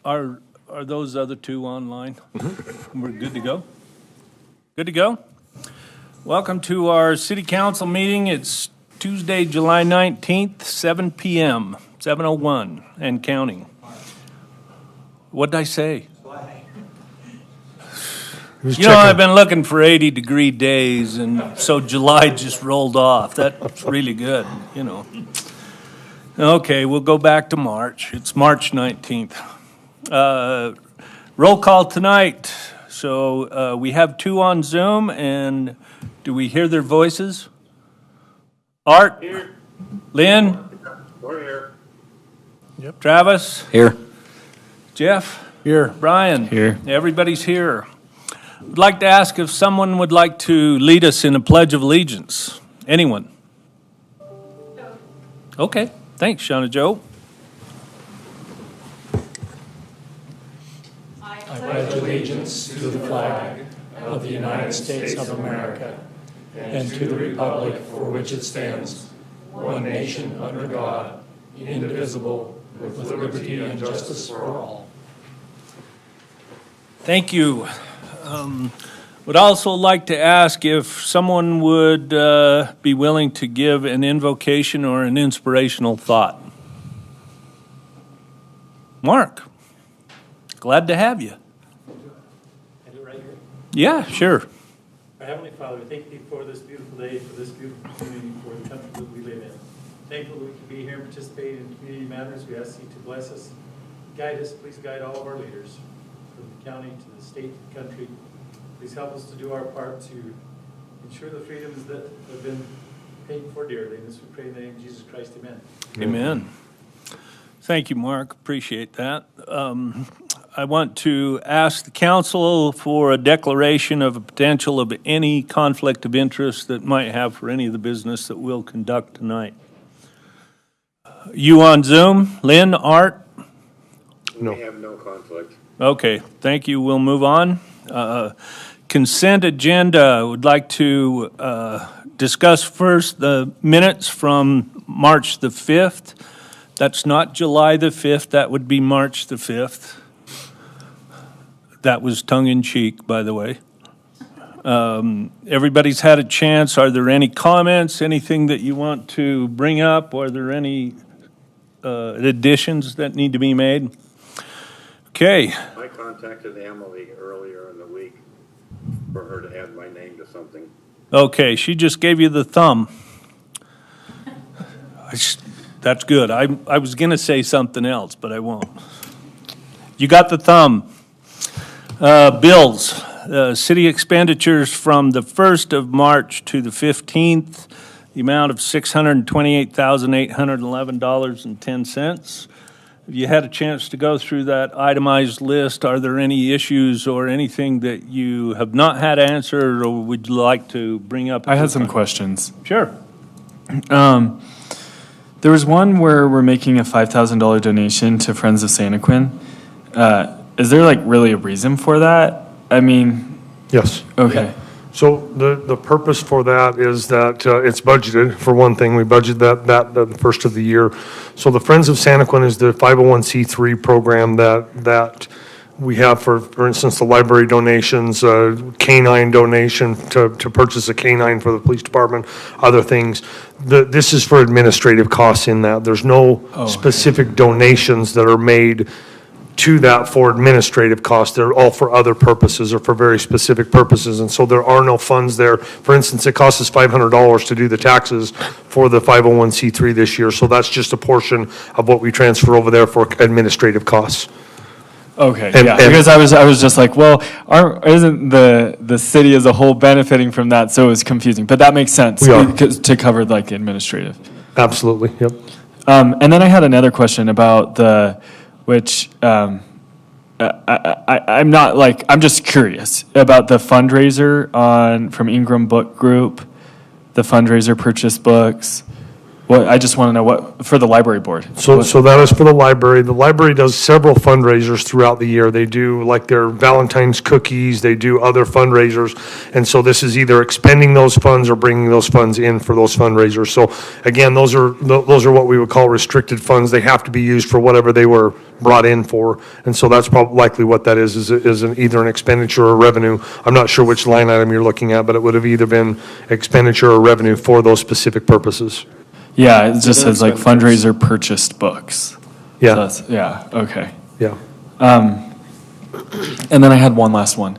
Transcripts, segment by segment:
Are those other two online? We're good to go? Good to go? Welcome to our city council meeting. It's Tuesday, July 19th, 7 p.m., 7:01 and counting. What did I say? I've been looking for 80-degree days, and so July just rolled off. That's really good, Okay, we'll go back to March. It's March 19th. Roll call tonight. So we have two on Zoom, and do we hear their voices? Art? Here. Lynn? We're here. Yep. Travis? Here. Jeff? Here. Brian? Here. Everybody's here. I'd like to ask if someone would like to lead us in a Pledge of Allegiance. Anyone? No. Okay. Thanks, Shauna Joe. I pledge allegiance to the flag of the United States of America and to the republic for which it stands, one nation under God, indivisible, with liberty and justice for all. Thank you. Would also like to ask if someone would be willing to give an invocation or an inspirational thought. Mark, glad to have you. Can I do it right here? Yeah, sure. Our Heavenly Father, we thank you for this beautiful day, for this beautiful community, for the country that we live in. Thankful that we can be here and participate in community matters. We ask you to bless us, guide us. Please guide all of our leaders, from the county to the state to the country. Please help us to do our part to ensure the freedoms that have been paid for dearly. And this we pray in the name of Jesus Christ. Amen. Amen. Thank you, Mark. Appreciate that. I want to ask the council for a declaration of a potential of any conflict of interest that might have for any of the business that we'll conduct tonight. You on Zoom? Lynn, Art? No. We have no conflict. Okay, thank you. We'll move on. Consent agenda. Would like to discuss first the minutes from March the 5th. That's not July the 5th. That would be March the 5th. That was tongue-in-cheek, by the way. Everybody's had a chance. Are there any comments, anything that you want to bring up? Are there any additions that need to be made? Okay. I contacted Emily earlier in the week for her to add my name to something. Okay, she just gave you the thumb. That's good. I was going to say something else, but I won't. You got the thumb. Bills. City expenditures from the 1st of March to the 15th, the amount of $628,811.10. Have you had a chance to go through that itemized list? Are there any issues or anything that you have not had answered or would you like to bring up? I had some questions. Sure. There was one where we're making a $5,000 donation to Friends of Santaquin. Is there really a reason for that? I mean... Yes. Okay. Yeah. So the purpose for that is that it's budgeted. For one thing, we budget that the first of the year. So the Friends of Santaquin is the 501c3 program that we have for instance, the library donations, canine donation to purchase a canine for the police department, other things. This is for administrative costs in that. There's no specific donations that are made to that for administrative costs. They're all for other purposes or for very specific purposes, and so there are no funds there. For instance, it costs us $500 to do the taxes for the 501c3 this year, so that's just a portion of what we transfer over there for administrative costs. Okay, because I was just like, well, isn't the city as a whole benefiting from that? So it was confusing, but that makes sense to cover administrative. Absolutely, yep. And then I had another question about I'm just curious about the fundraiser from Ingram Book Group, the fundraiser purchase books. What, I just want to know what, for the library board. So that is for the library. The library does several fundraisers throughout the year. They do like their Valentine's cookies, they do other fundraisers. And so this is either expending those funds or bringing those funds in for those fundraisers. So again, those are what we would call restricted funds. They have to be used for whatever they were brought in for. And so that's probably likely what that is either an expenditure or revenue. I'm not sure which line item you're looking at, but it would have either been expenditure or revenue for those specific purposes. Yeah, it just says like fundraiser purchased books. Yeah. So that's, yeah, okay. Yeah. And then I had one last one.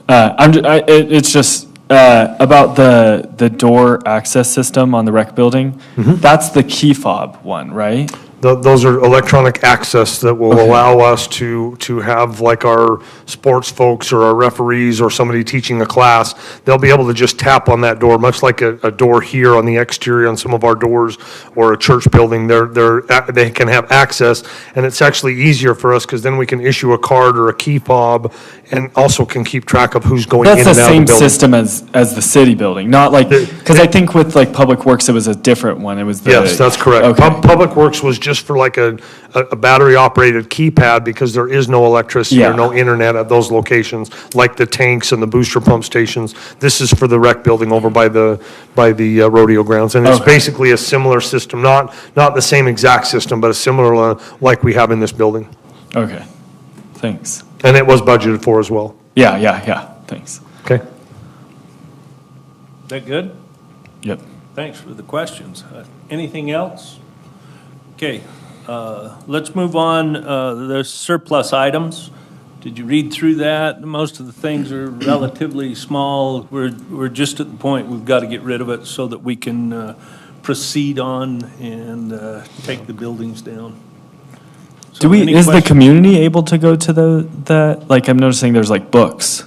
It's just about the door access system on the rec building. That's the key fob one, right? Those are electronic access that will allow us to have like our sports folks or our referees or somebody teaching a class, they'll be able to just tap on that door, much like a door here on the exterior on some of our doors or a church building. They can have access, and it's actually easier for us because then we can issue a card or a key fob and also can keep track of who's going in and out of the building. That's the same system as the city building, not like, because I think with like Public Works, it was a different one. It was the. Yes, that's correct. Okay. Public Works was just for like a battery-operated keypad because there is no electricity or no internet at those locations, like the tanks and the booster pump stations. This is for the rec building over by the rodeo grounds. And it's basically a similar system, not the same exact system, but a similar like we have in this building. Okay, thanks. And it was budgeted for as well. Yeah, thanks. Okay? Is that good? Yep. Thanks for the questions. Anything else? Okay, let's move on. The surplus items. Did you read through that? Most of the things are relatively small. We're just at the point we've got to get rid of it so that we can proceed on and take the buildings down. So Is the community able to go to that? Like, I'm noticing there's like books.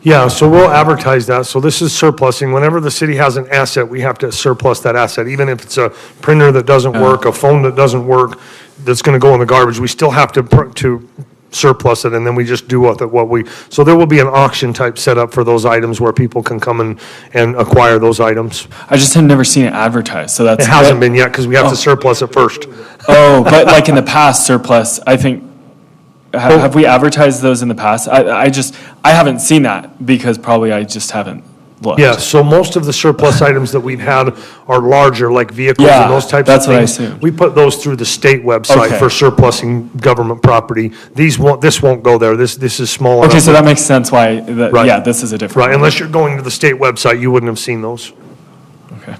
Yeah, so we'll advertise that. So this is surplusing. Whenever the city has an asset, we have to surplus that asset. Even if it's a printer that doesn't work, a phone that doesn't work, that's going to go in the garbage, we still have to surplus it, and then we just do with it so there will be an auction type setup for those items where people can come and acquire those items. I just had never seen it advertised, so that's. It hasn't been yet because we have to surplus it first. Oh, but like in the past surplus, I think, have we advertised those in the past? I haven't seen that because probably I just haven't looked. Yeah, so most of the surplus items that we've had are larger, like vehicles and those types of things. that's what I assumed. We put those through the state website for surplusing government property. This won't go there. This is small enough. Okay, so that makes sense why, Right. yeah, this is a different. Right, unless you're going to the state website, you wouldn't have seen those. Okay.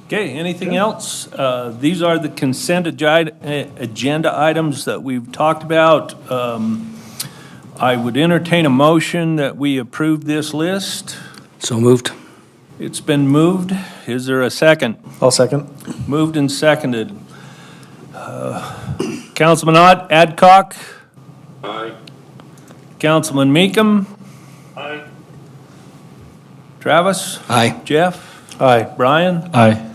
Okay, anything else? These are the consent agenda items that we've talked about. I would entertain a motion that we approve this list. So moved. It's been moved. Is there a second? I'll second. Moved and seconded. Councilman Adcock? Aye. Councilman Meekum? Aye. Travis? Aye. Jeff? Aye. Brian? Aye.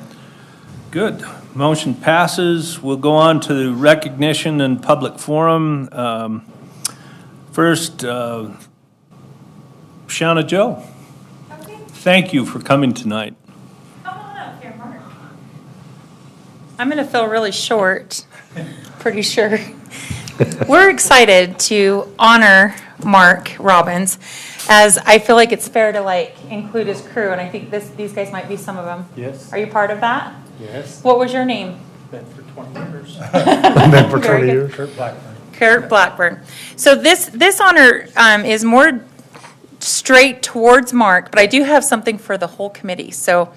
Good. Motion passes. We'll go on to the recognition and public forum. First, Shauna Joe. Okay. Thank you for coming tonight. Come on up here, Mark. I'm going to feel really short, pretty sure. We're excited to honor Mark Robbins, as I feel like it's fair to include his crew, and I think these guys might be some of them. Yes. Are you part of that? Yes, What was your name? been for 20 years. Been for Very 20 good. years. Kurt Blackburn. Kurt Blackburn. So this honor is more straight towards Mark, but I do have something for the whole committee. So,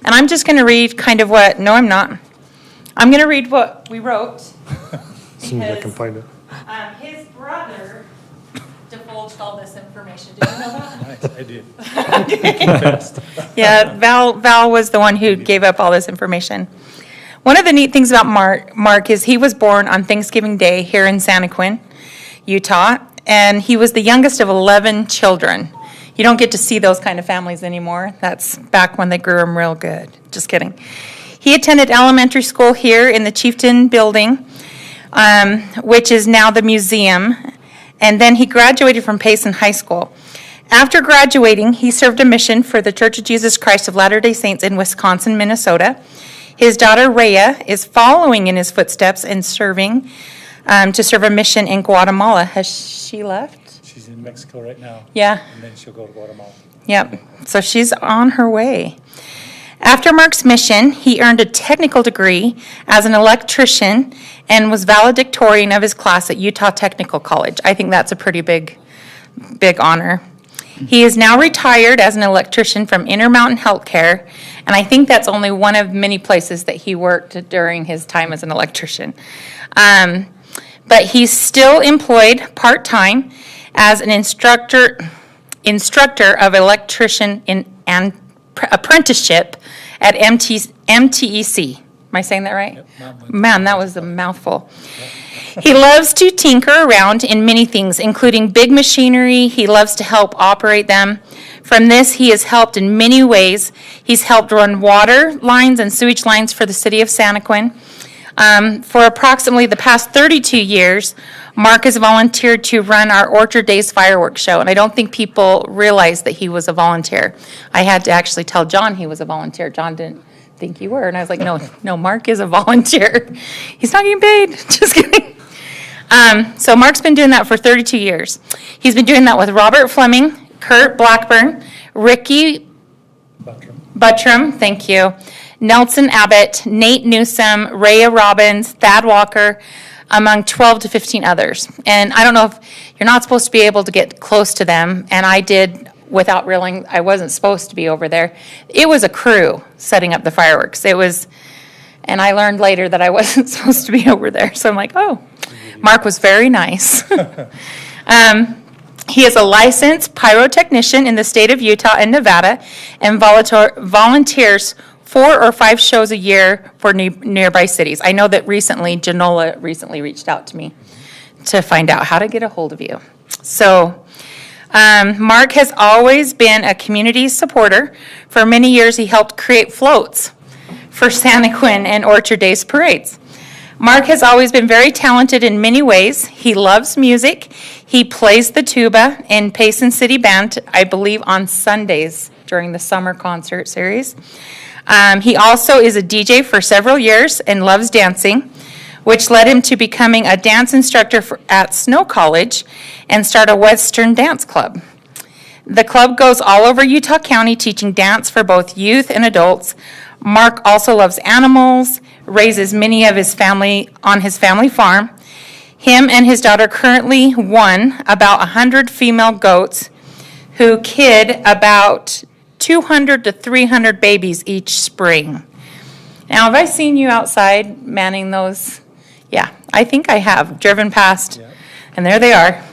and I'm just going to read kind of what, no, I'm not. I'm going to read what we wrote. As soon as I can find it. His brother divulged all this information. Did you know that? Nice, I did. Confessed. Yeah, Val was the one who gave up all this information. One of the neat things about Mark is he was born on Thanksgiving Day here in Santaquin, Utah, and he was the youngest of 11 children. You don't get to see those kind of families anymore. That's back when they grew them real good. Just kidding. He attended elementary school here in the Chieftain Building, which is now the museum, and then he graduated from Payson High School. After graduating, he served a mission for the Church of Jesus Christ of Latter-day Saints in Wisconsin, Minnesota. His daughter, Rhea, is following in his footsteps and serving to serve a mission in Guatemala. Has she left? She's in Mexico right now. Yeah. And then she'll go to Guatemala. Yep. So she's on her way. After Mark's mission, he earned a technical degree as an electrician and was valedictorian of his class at Utah Technical College. I think that's a pretty big honor. He is now retired as an electrician from Intermountain Healthcare, and I think that's only one of many places that he worked during his time as an electrician. But he's still employed part-time as an instructor of electrician and apprenticeship at MTEC. Am I saying that right? Yep, Man, that was a mouthful. He loves to tinker around in many things, including big machinery. He loves to help operate them. From this, he has helped in many ways. He's helped run water lines and sewage lines for the city of Santaquin. For approximately the past 32 years, Mark has volunteered to run our Orchard Days fireworks show, and I don't think people realize that he was a volunteer. I had to actually tell John he was a volunteer. John didn't think you were, and I was like, no, Mark is a volunteer. He's not getting paid. Just kidding. So Mark's been doing that for 32 years. He's been doing that with Robert Fleming, Kurt Blackburn, Ricky Buttram, thank you, Nelson Abbott, Nate Newsom, Rhea Robbins, Thad Walker, among 12 to 15 others. And I don't know if you're not supposed to be able to get close to them, and I did without realizing I wasn't supposed to be over there. It was a crew setting up the fireworks. And I learned later that I wasn't supposed to be over there. So I'm like, oh, Mark was very nice. He is a licensed pyrotechnician in the state of Utah and Nevada and volunteers 4 or 5 shows a year for nearby cities. I know that Janola recently reached out to me to find out how to get a hold of you. So Mark has always been a community supporter. For many years, he helped create floats for Santaquin and Orchard Days parades. Mark has always been very talented in many ways. He loves music. He plays the tuba in Payson City Band, I believe, on Sundays during the summer concert series. He also is a DJ for several years and loves dancing, which led him to becoming a dance instructor at Snow College and start a Western dance club. The club goes all over Utah County teaching dance for both youth and adults. Mark also loves animals, raises many of his family on his family farm. Him and his daughter currently won about 100 female goats who kid about 200 to 300 babies each spring. Now, have I seen you outside manning those? Yeah, I think I have driven past, and there they are.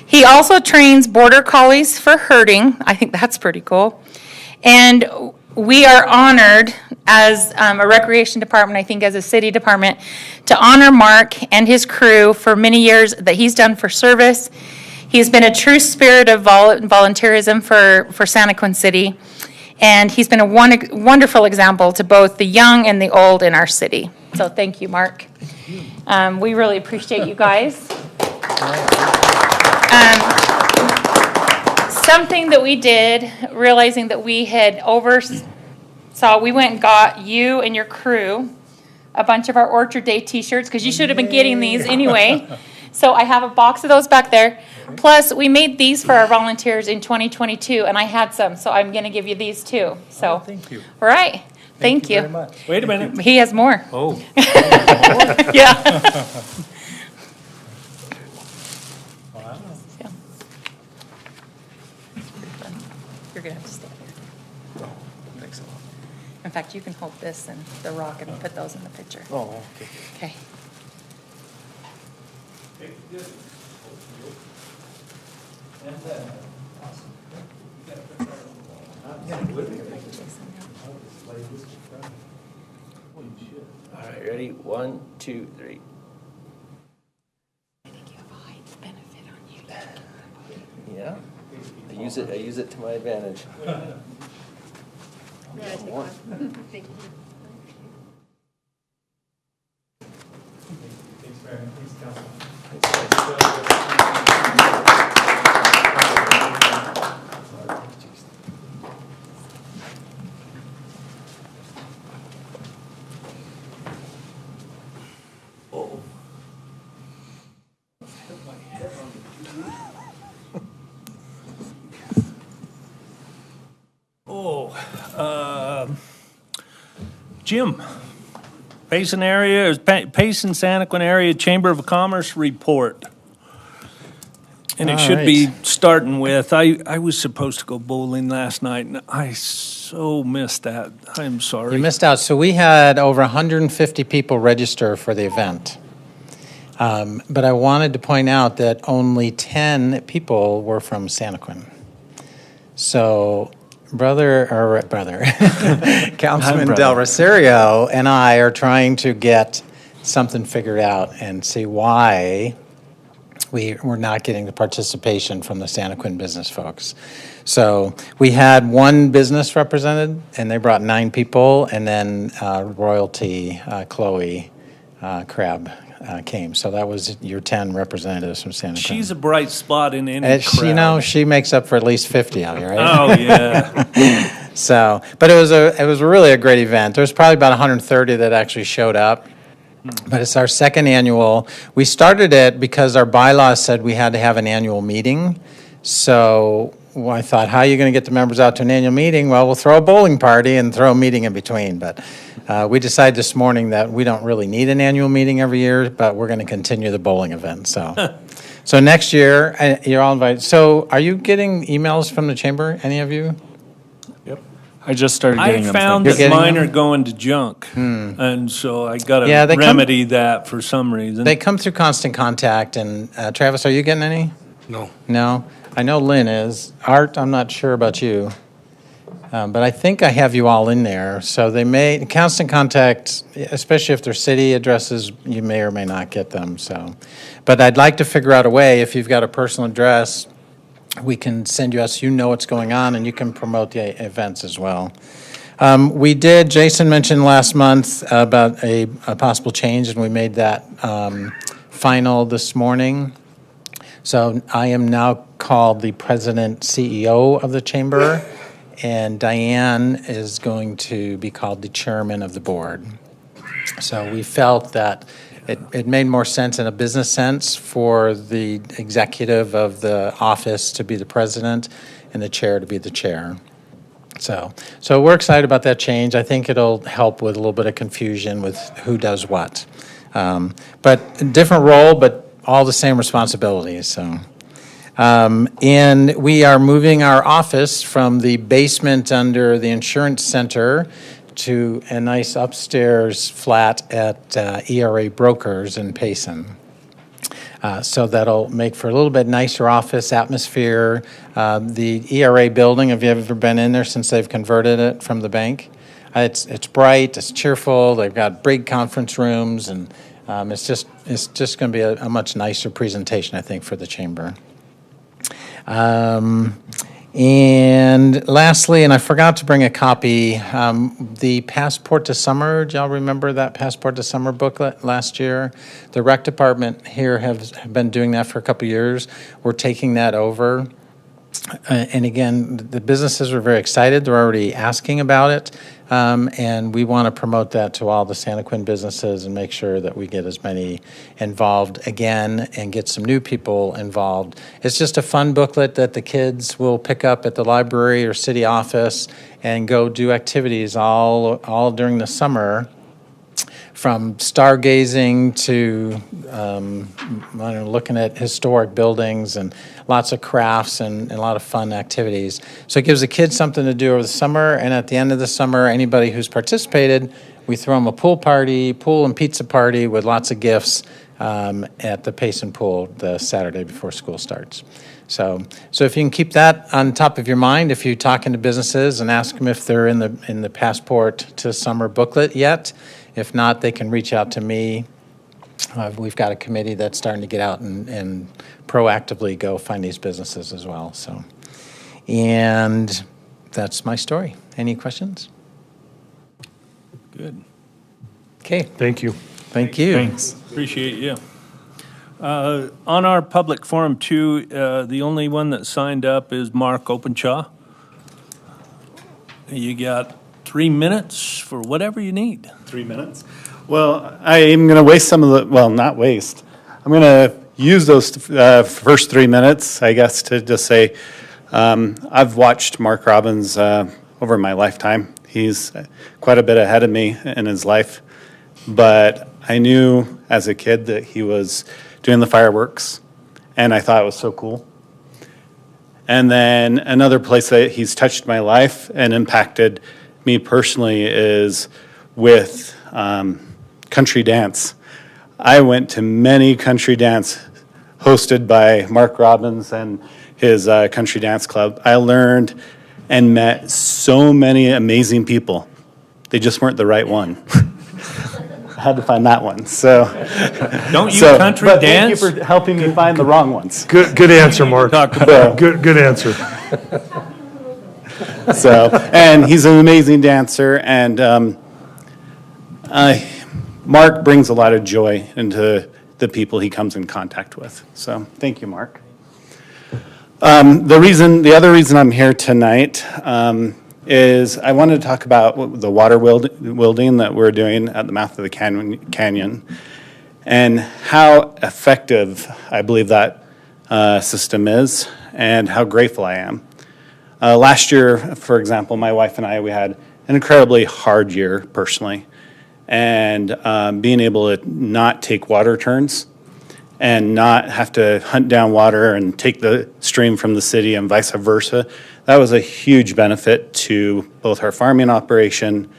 He also trains border collies for herding. I think that's pretty cool. And we are honored as a recreation department, I think as a city department, to honor Mark and his crew for many years that he's done for service. He's been a true spirit of volunteerism for Santaquin City, and he's been a wonderful example to both the young and the old in our city. So thank you, Mark. We really appreciate you guys. Something that we did, realizing that we had we went and got you and your crew a bunch of our Orchard Day t-shirts, because you should have been getting these anyway. So I have a box of those back there. Plus, we made these for our volunteers in 2022, and I had some, so I'm going to give you these too. So, thank you. All right. Thank you. Very much. Wait a minute. He has more. Oh. Yeah. Wow. Yeah. You're going to have to stay here. Thanks a lot. In fact, you can hold this and the rock and put those in the picture. Oh, okay. Okay. All right, ready? 1, 2, 3. I think you have a high benefit on you. Yeah. I use it to my advantage. One. Thanks, Mayor. Thanks, Council. Jim, Payson Santaquin Area Chamber of Commerce report. And it All should right. be starting with, I was supposed to go bowling last night, and I so missed that. I'm sorry. You missed out. So we had over 150 people register for the event. But I wanted to point out that only 10 people were from Santaquin. So brother, Councilman brother. Del Rosario and I are trying to get something figured out and see why we're not getting the participation from the Santaquin business folks. So we had one business represented, and they brought 9 people, and then royalty, Chloe Crabb came. So that was your 10 representatives from Santaquin. She's a bright spot in any And crowd. you know, she makes up for at least 50 of you, right? Oh, yeah. So, but it was really a great event. There was probably about 130 that actually showed up. But it's our second annual. We started it because our bylaws said we had to have an annual meeting. So I thought, how are you going to get the members out to an annual meeting? Well, we'll throw a bowling party and throw a meeting in between. But we decided this morning that we don't really need an annual meeting every year, but we're going to continue the bowling event. So, so next year, you're all invited. So are you getting emails from the chamber, any of you? I just started I getting them. found You're that getting mine them? are going to junk, and so I got Yeah, to they come- remedy that for some reason. They come through Constant Contact. And Travis, are you getting any? No. No? I know Lynn is. Art, I'm not sure about you. But I think I have you all in there. So they may, Constant Contact, especially if they're city addresses, you may or may not get them. So, but I'd like to figure out a way, if you've got a personal address, we can send you us, you know what's going on, and you can promote the events as well. We did, Jason mentioned last month about a possible change, and we made that final this morning. So I am now called the president CEO of the chamber, and Diane is going to be called the chairman of the board. So we felt that it made more sense in a business sense for the executive of the office to be the president and the chair to be the chair. So we're excited about that change. I think it'll help with a little bit of confusion with who does what. But different role, but all the same responsibilities, so. And we are moving our office from the basement under the insurance center to a nice upstairs flat at ERA Brokers in Payson. So that'll make for a little bit nicer office atmosphere. The ERA building, have you ever been in there since they've converted it from the bank? It's bright, it's cheerful, they've got big conference rooms, and it's just going to be a much nicer presentation, I think, for the chamber. And lastly, and I forgot to bring a copy, the Passport to Summer, do y'all remember that Passport to Summer booklet last year? The rec department here have been doing that for a couple years. We're taking that over. And again, the businesses are very excited. They're already asking about it. And we want to promote that to all the Santaquin businesses and make sure that we get as many involved again and get some new people involved. It's just a fun booklet that the kids will pick up at the library or city office and go do activities all during the summer, from stargazing to looking at historic buildings and lots of crafts and a lot of fun activities. So it gives the kids something to do over the summer, and at the end of the summer, anybody who's participated, we throw them a pool and pizza party with lots of gifts at the Payson Pool the Saturday before school starts. So if you can keep that on top of your mind, if you're talking to businesses and ask them if they're in the Passport to Summer booklet yet. If not, they can reach out to me. We've got a committee that's starting to get out and proactively go find these businesses as well. So, and that's my story. Any questions? Good. Okay. Thank you. Thank you. Thanks. Appreciate you. On our public forum too, the only one that signed up is Mark Openshaw. You got 3 minutes for whatever you need. 3 minutes? Well, I am going to waste some of the, well, not waste. I'm going to use those first 3 minutes, I guess, to just say I've watched Mark Robbins over my lifetime. He's quite a bit ahead of me in his life, but I knew as a kid that he was doing the fireworks, and I thought it was so cool. And then another place that he's touched my life and impacted me personally is with country dance. I went to many country dance hosted by Mark Robbins and his country dance club. I learned and met so many amazing people. They just weren't the right one. I had to find that one. So, Don't you country but dance? Thank you for helping me find the wrong ones. Good answer, Mark. Talk about Good answer. So, and he's an amazing dancer, and Mark brings a lot of joy into the people he comes in contact with. So, thank you, Mark. The other reason I'm here tonight is I wanted to talk about the water wielding that we're doing at the mouth of the canyon and how effective I believe that system is and how grateful I am. Last year, for example, my wife and I, we had an incredibly hard year personally, and being able to not take water turns and not have to hunt down water and take the stream from the city and vice versa, that was a huge benefit to both our farming operation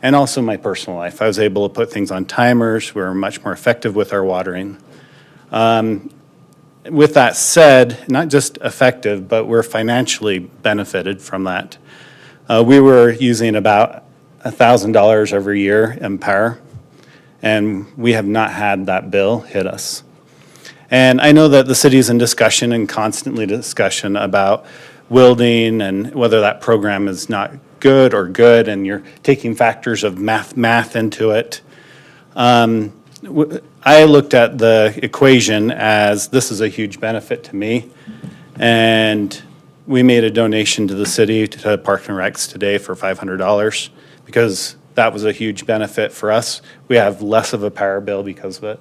and also my personal life. I was able to put things on timers. We were much more effective with our watering. With that said, not just effective, but we're financially benefited from that. We were using about $1,000 every year in power, and we have not had that bill hit us. And I know that the city is in discussion and constantly discussion about wielding and whether that program is not good or good, and you're taking factors of math into it. I looked at the equation as this is a huge benefit to me, and we made a donation to the city, to Parks and Recs today for $500 because that was a huge benefit for us. We have less of a power bill because of it.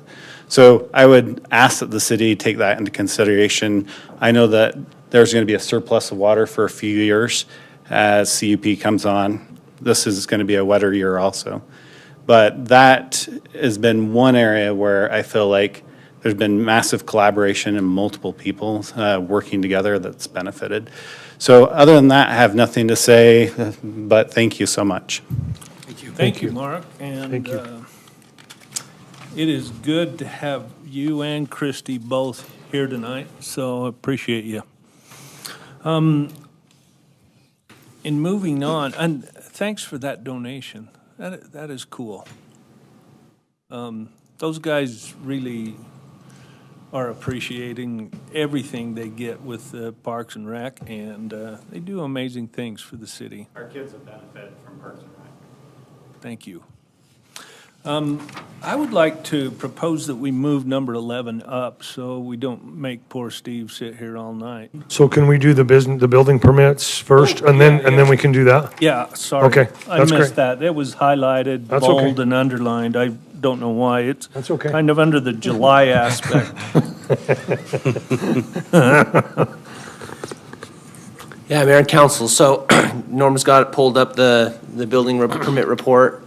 So I would ask that the city take that into consideration. I know that there's going to be a surplus of water for a few years as CUP comes on. This is going to be a wetter year also. But that has been one area where I feel like there's been massive collaboration and multiple people working together that's benefited. So other than that, I have nothing to say, but thank you so much. Thank you, Mark. And Thank you. It is good to have you and Christy both here tonight, so I appreciate you. In moving on, and thanks for that donation. That is cool. Those guys really are appreciating everything they get with Parks and Rec, and they do amazing things for the city. Our kids have benefited from Parks and Rec. Thank you. I would like to propose that we move number 11 up so we don't make poor Steve sit here all night. So can we do the building permits first, and then we can do that? Yeah, sorry. Okay, I that's missed great. that. It was highlighted, That's bold, okay. and underlined. I don't know why. It's That's okay. kind of under the July aspect. Yeah, Mayor and Council, so Norm's got it pulled up, the building permit report.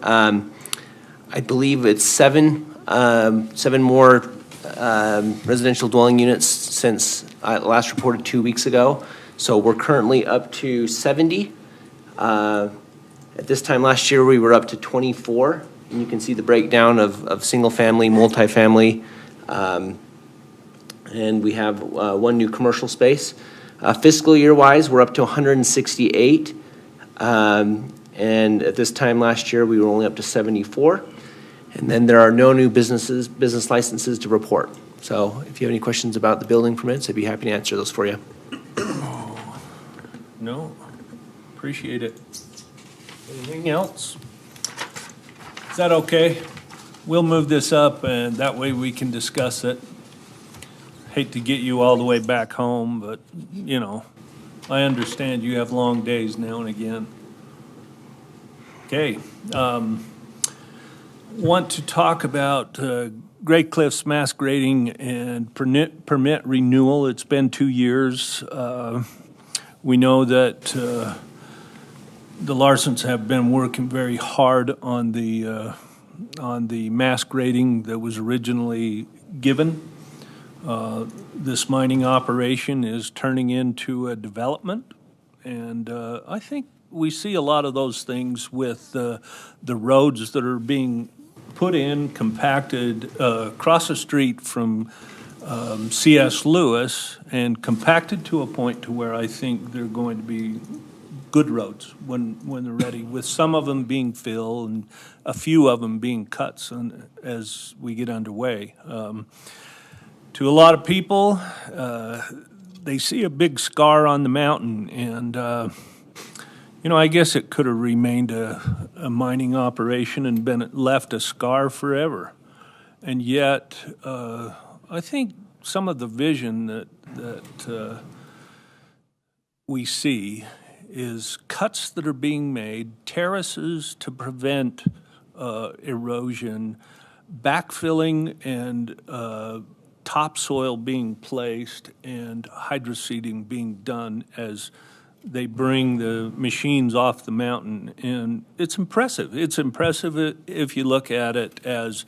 I believe it's seven more residential dwelling units since I last reported 2 weeks ago. So we're currently up to 70. At this time last year, we were up to 24. And you can see the breakdown of single-family, multifamily, and we have one new commercial space. Fiscal year-wise, we're up to 168. And at this time last year, we were only up to 74. And then there are no new business licenses to report. So if you have any questions about the building permits, I'd be happy to answer those for you. No, appreciate it. Anything else? Is that okay? We'll move this up, and that way we can discuss it. Hate to get you all the way back home, but, you know, I understand you have long days now and again. Okay. Want to talk about Great Cliffs mass grading and permit renewal. It's been 2 years. We know that the Larsons have been working very hard on the mass grading that was originally given. This mining operation is turning into a development, and I think we see a lot of those things with the roads that are being put in, compacted across the street from C.S. Lewis, and compacted to a point to where I think they're going to be good roads when they're ready, with some of them being fill and a few of them being cuts as we get underway. To a lot of people, they see a big scar on the mountain, and I guess it could have remained a mining operation and been left a scar forever. And yet, I think some of the vision that we see is cuts that are being made, terraces to prevent erosion, backfilling and topsoil being placed, and hydroseeding being done as they bring the machines off the mountain. And it's impressive. It's impressive if you look at it as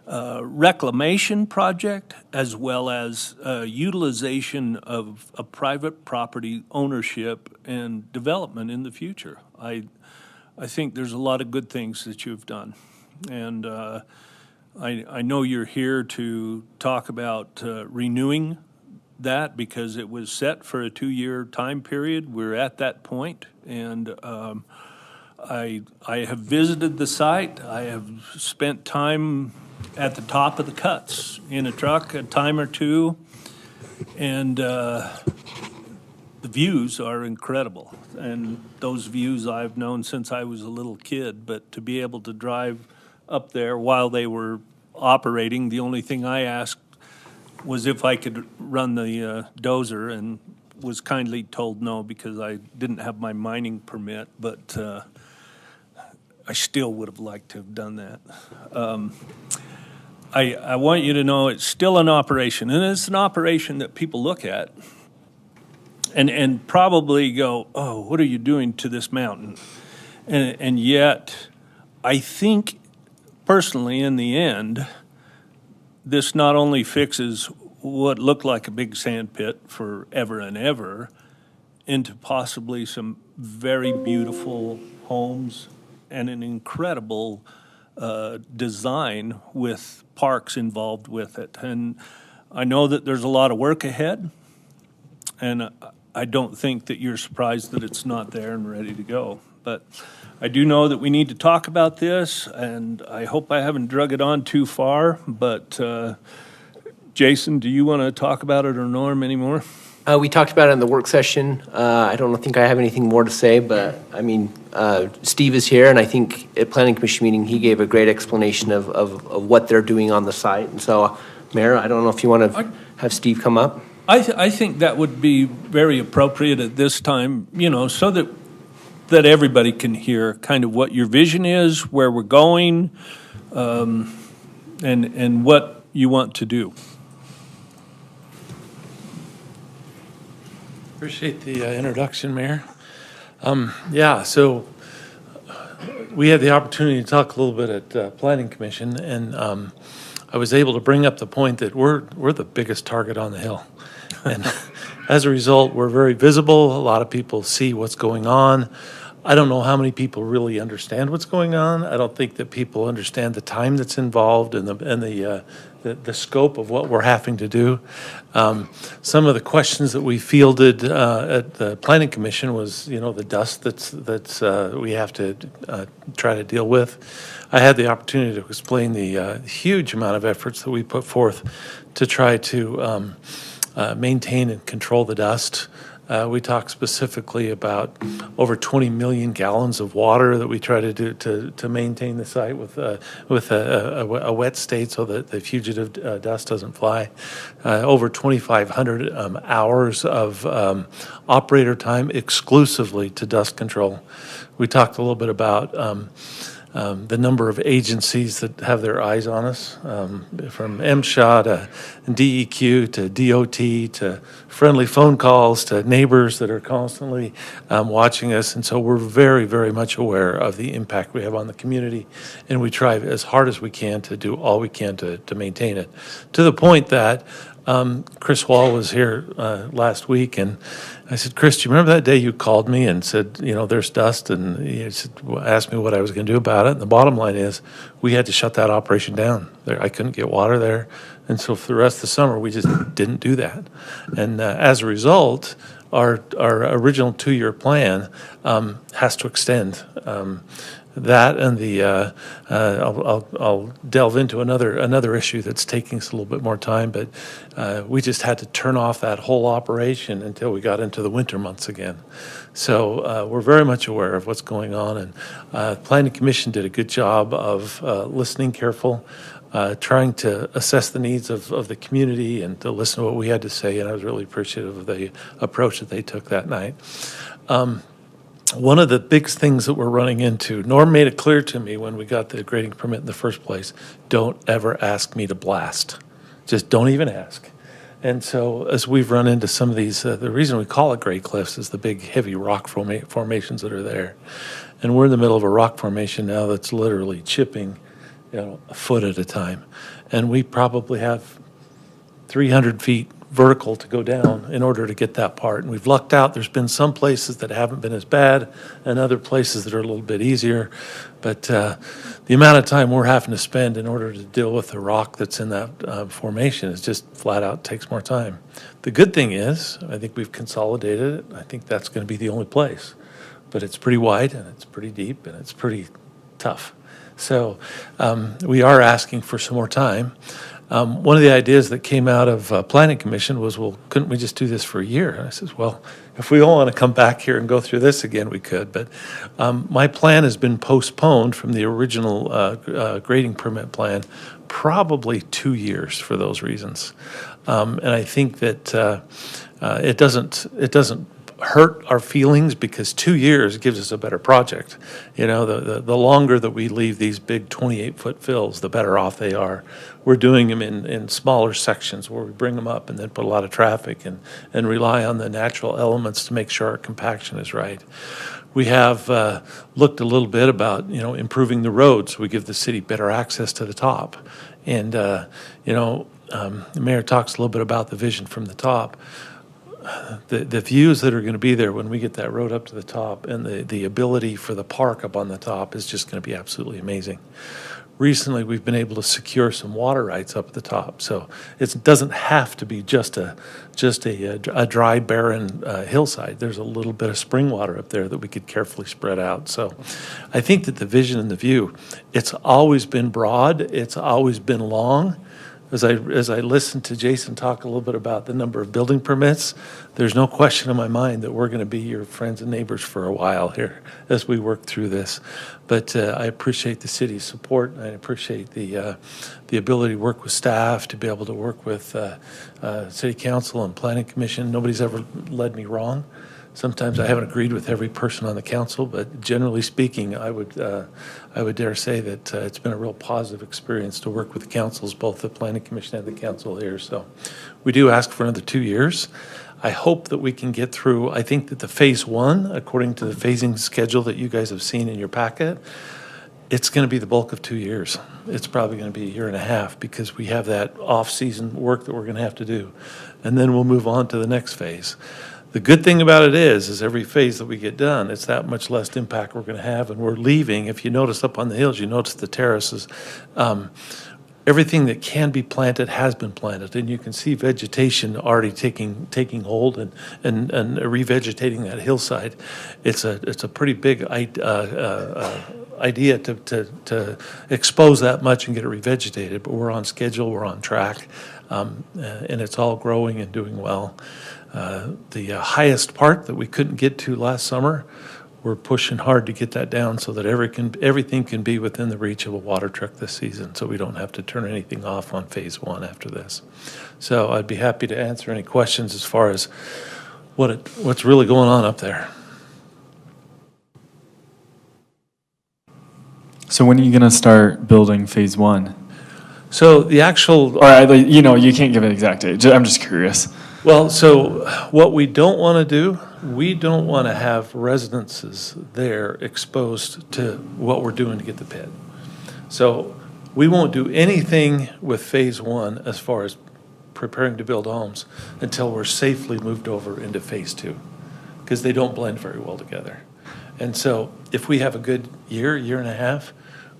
a reclamation project as well as utilization of a private property ownership and development in the future. I think there's a lot of good things that you've done. And I know you're here to talk about renewing that because it was set for a 2-year time period. We're at that point, and I have visited the site. I have spent time at the top of the cuts in a truck a time or two, and the views are incredible. And those views I've known since I was a little kid, but to be able to drive up there while they were operating, the only thing I asked was if I could run the dozer, and was kindly told no because I didn't have my mining permit, but I still would have liked to have done that. I want you to know it's still an operation, and it's an operation that people look at and probably go, oh, what are you doing to this mountain? And yet, I think personally in the end, this not only fixes what looked like a big sand pit forever and ever into possibly some very beautiful homes and an incredible design with parks involved with it. And I know that there's a lot of work ahead, and I don't think that you're surprised that it's not there and ready to go. But I do know that we need to talk about this, and I hope I haven't drug it on too far. But Jason, do you want to talk about it, or Norm, anymore? We talked about it in the work session. I don't think I have anything more to say, but I mean, Steve is here, and I think at Planning Commission meeting, he gave a great explanation of what they're doing on the site. And so, Mayor, I don't know if you want to have Steve come up. I think that would be very appropriate at this time, so that everybody can hear kind of what your vision is, where we're going, and what you want to do. Appreciate the introduction, Mayor. So we had the opportunity to talk a little bit at Planning Commission, and I was able to bring up the point that we're the biggest target on the hill. And as a result, we're very visible. A lot of people see what's going on. I don't know how many people really understand what's going on. I don't think that people understand the time that's involved and the scope of what we're having to do. Some of the questions that we fielded at the Planning Commission was, the dust that's we have to try to deal with. I had the opportunity to explain the huge amount of efforts that we put forth to try to maintain and control the dust. We talked specifically about over 20 million gallons of water that we try to do to maintain the site with a wet state so that the fugitive dust doesn't fly. Over 2,500 hours of operator time exclusively to dust control. We talked a little bit about the number of agencies that have their eyes on us, from MSHA to DEQ to DOT to friendly phone calls to neighbors that are constantly watching us. And so we're very, very much aware of the impact we have on the community, and we try as hard as we can to do all we can to maintain it. To the point that Chris Wall was here last week, and I said, Chris, do you remember that day you called me and said, there's dust, and he said, asked me what I was going to do about it? And the bottom line is, we had to shut that operation down. I couldn't get water there, and so for the rest of the summer, we just didn't do that. And as a result, our original 2-year plan has to extend. That and the I'll delve into another issue that's taking us a little bit more time, but we just had to turn off that whole operation until we got into the winter months again. So we're very much aware of what's going on, and Planning Commission did a good job of listening careful, trying to assess the needs of the community and to listen to what we had to say, and I was really appreciative of the approach that they took that night. One of the big things that we're running into, Norm made it clear to me when we got the grading permit in the first place, don't ever ask me to blast. Just don't even ask. And so as we've run into some of these, the reason we call it Great Cliffs is the big heavy rock formations that are there. And we're in the middle of a rock formation now that's literally chipping, a foot at a time. And we probably have 300 feet vertical to go down in order to get that part. And we've lucked out. There's been some places that haven't been as bad and other places that are a little bit easier. But the amount of time we're having to spend in order to deal with the rock that's in that formation is just flat out takes more time. The good thing is, I think we've consolidated it. I think that's going to be the only place. But it's pretty wide and it's pretty deep and it's pretty tough. So we are asking for some more time. One of the ideas that came out of Planning Commission was, well, couldn't we just do this for a year? And I says, well, if we all want to come back here and go through this again, we could. But my plan has been postponed from the original grading permit plan probably 2 years for those reasons. And I think that it doesn't hurt our feelings because 2 years gives us a better project. The longer that we leave these big 28-foot fills, the better off they are. We're doing them in smaller sections where we bring them up and then put a lot of traffic and rely on the natural elements to make sure our compaction is right. We have looked a little bit about, improving the roads. We give the city better access to the top. And, the mayor talks a little bit about the vision from the top. The views that are going to be there when we get that road up to the top and the ability for the park up on the top is just going to be absolutely amazing. Recently, we've been able to secure some water rights up at the top, so it doesn't have to be just a dry, barren hillside. There's a little bit of spring water up there that we could carefully spread out. So I think that the vision and the view, it's always been broad, it's always been long. As I listened to Jason talk a little bit about the number of building permits, there's no question in my mind that we're going to be your friends and neighbors for a while here as we work through this. But I appreciate the city's support. I appreciate the ability to work with staff, to be able to work with city council and planning commission. Nobody's ever led me wrong. Sometimes I haven't agreed with every person on the council, but generally speaking, I would dare say that it's been a real positive experience to work with the councils, both the planning commission and the council here. So we do ask for another 2 years. I hope that we can get through. I think that the phase one, according to the phasing schedule that you guys have seen in your packet, it's going to be the bulk of 2 years. It's probably going to be a year and a half because we have that off-season work that we're going to have to do. And then we'll move on to the next phase. The good thing about it is every phase that we get done, it's that much less impact we're going to have, and we're leaving. If you notice up on the hills, you notice the terraces. Everything that can be planted has been planted, and you can see vegetation already taking hold and revegetating that hillside. It's a pretty big idea to expose that much and get it revegetated, but we're on schedule, we're on track, and it's all growing and doing well. The highest part that we couldn't get to last summer, we're pushing hard to get that down so that everything can be within the reach of a water truck this season, so we don't have to turn anything off on phase one after this. So I'd be happy to answer any questions as far as what's really going on up there. So when are you going to start building phase one? So the actual, Or, you can't give an exact date. I'm just curious. well, so what we don't want to do, we don't want to have residences there exposed to what we're doing to get the pit. So we won't do anything with phase one as far as preparing to build homes until we're safely moved over into phase two, because they don't blend very well together. And so if we have a good year and a half,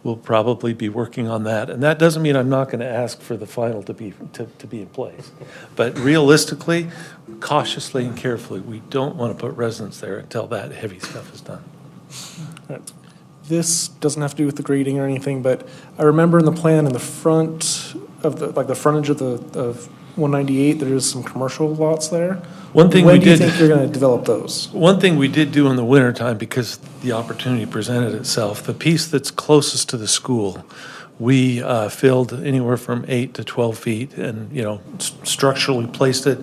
we'll probably be working on that. And that doesn't mean I'm not going to ask for the final to be in place. But realistically, cautiously and carefully, we don't want to put residents there until that heavy stuff is done. This doesn't have to do with the grading or anything, but I remember in the plan in the front of the frontage of 198, there's some commercial lots there. One thing when we do you did- think you're going to develop those? One thing we did do in the wintertime, because the opportunity presented itself, the piece that's closest to the school, we filled anywhere from 8 to 12 feet and, structurally placed it.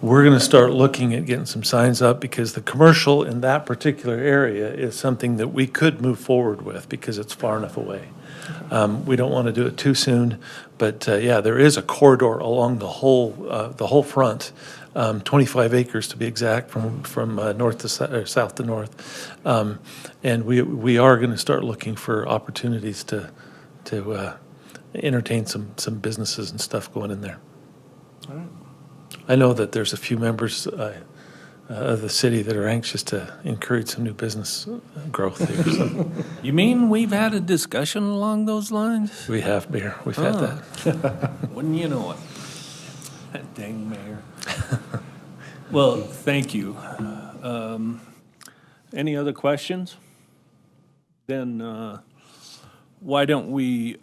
We're going to start looking at getting some signs up, because the commercial in that particular area is something that we could move forward with because it's far enough away. We don't want to do it too soon, but there is a corridor along the whole front, 25 acres to be exact, from north to south to north, and we are going to start looking for opportunities to entertain some businesses and stuff going in there. All right. I know that there's a few members of the city that are anxious to encourage some new business growth here. So You mean we've had a discussion along those lines? we have, Mayor. We've had that. Wouldn't you know it? That dang mayor. Well, thank you. Any other questions? Then why don't we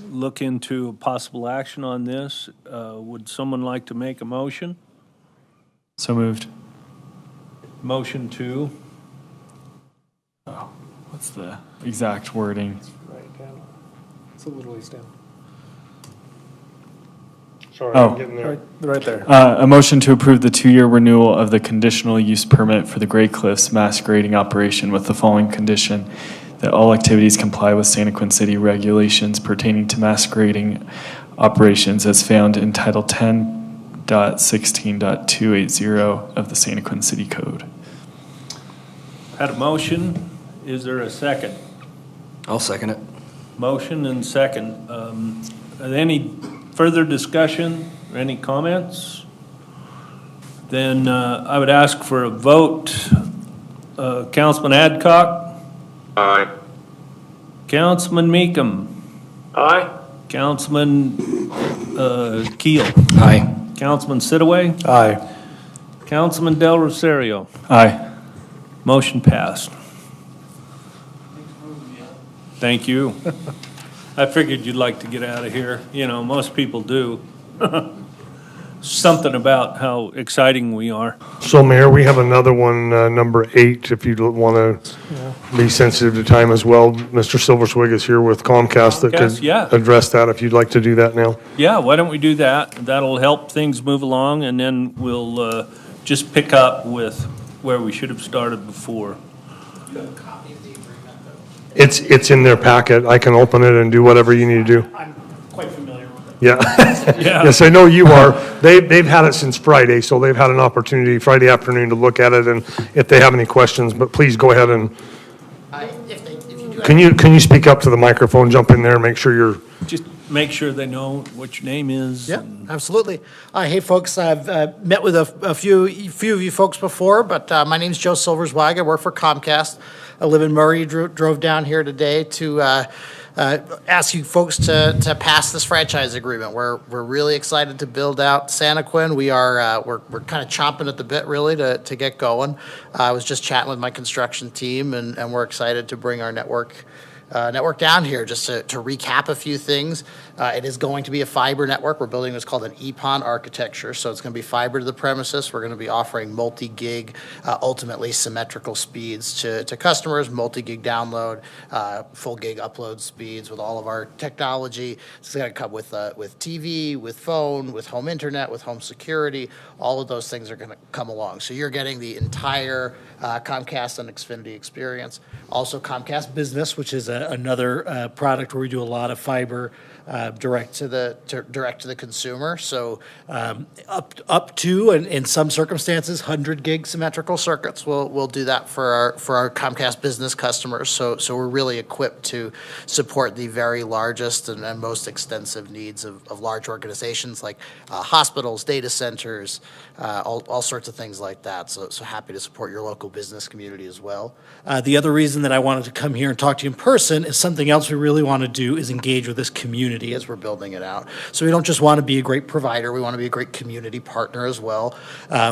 look into a possible action on this? Would someone like to make a motion? So moved. Motion to? What's the exact wording? Right down. It's a little ways down. Sorry, Oh. I'm getting there. Right there. A motion to approve the 2-year renewal of the conditional use permit for the Great Cliffs mass grading operation with the following condition: that all activities comply with Santaquin City regulations pertaining to mass grading operations as found in Title 10.16.280 of the Santaquin City Code. Had a motion. Is there a second? I'll second it. Motion and second. Any further discussion or any comments? Then I would ask for a vote. Councilman Adcock? Aye. Councilman Meekum? Aye. Councilman Keel? Aye. Councilman Sitaway? Aye. Councilman Del Rosario? Aye. Motion passed. Thank you. I figured you'd like to get out of here. Most people do. Something about how exciting we are. So, Mayor, we have another one, number 8, if you want to be sensitive to time as well. Mr. Silverswig is here with Comcast that Comcast, could yeah. address that if you'd like to do that now. Yeah, why don't we do that? That'll help things move along, and then we'll just pick up with where we should have started before. It's in their packet. I can open it and do whatever you need to do. I'm quite familiar with it. Yeah. Yeah. Yes, I know you are. They've had it since Friday, so they've had an opportunity Friday afternoon to look at it, and if they have any questions, but please go ahead and, can you speak up to the microphone, jump in there, and make sure you're, Just make sure they know what your name is. Yeah, and- absolutely. Hey, folks, I've met with a few of you folks before, but my name's Joe Silverswag. I work for Comcast. I live in Murray, drove down here today to ask you folks to pass this franchise agreement. We're really excited to build out Santaquin. We're kind of chomping at the bit, really, to get going. I was just chatting with my construction team, and we're excited to bring our network network down here. Just to recap a few things, it is going to be a fiber network. We're building what's called an EPON architecture, so it's going to be fiber to the premises. We're going to be offering multi-gig, ultimately symmetrical speeds to customers, multi-gig download, full gig upload speeds with all of our technology. It's going to come with TV, with phone, with home internet, with home security. All of those things are going to come along. So you're getting the entire Comcast and Xfinity experience. Also Comcast Business, which is another product where we do a lot of fiber direct to the consumer. So up to, and in some circumstances, 100 gig symmetrical circuits. We'll do that for our Comcast Business customers. So we're really equipped to support the very largest and most extensive needs of large organizations like hospitals, data centers, all sorts of things like that. So happy to support your local business community as well. The other reason that I wanted to come here and talk to you in person is something else we really want to do is engage with this community as we're building it out. So we don't just want to be a great provider, we want to be a great community partner as well.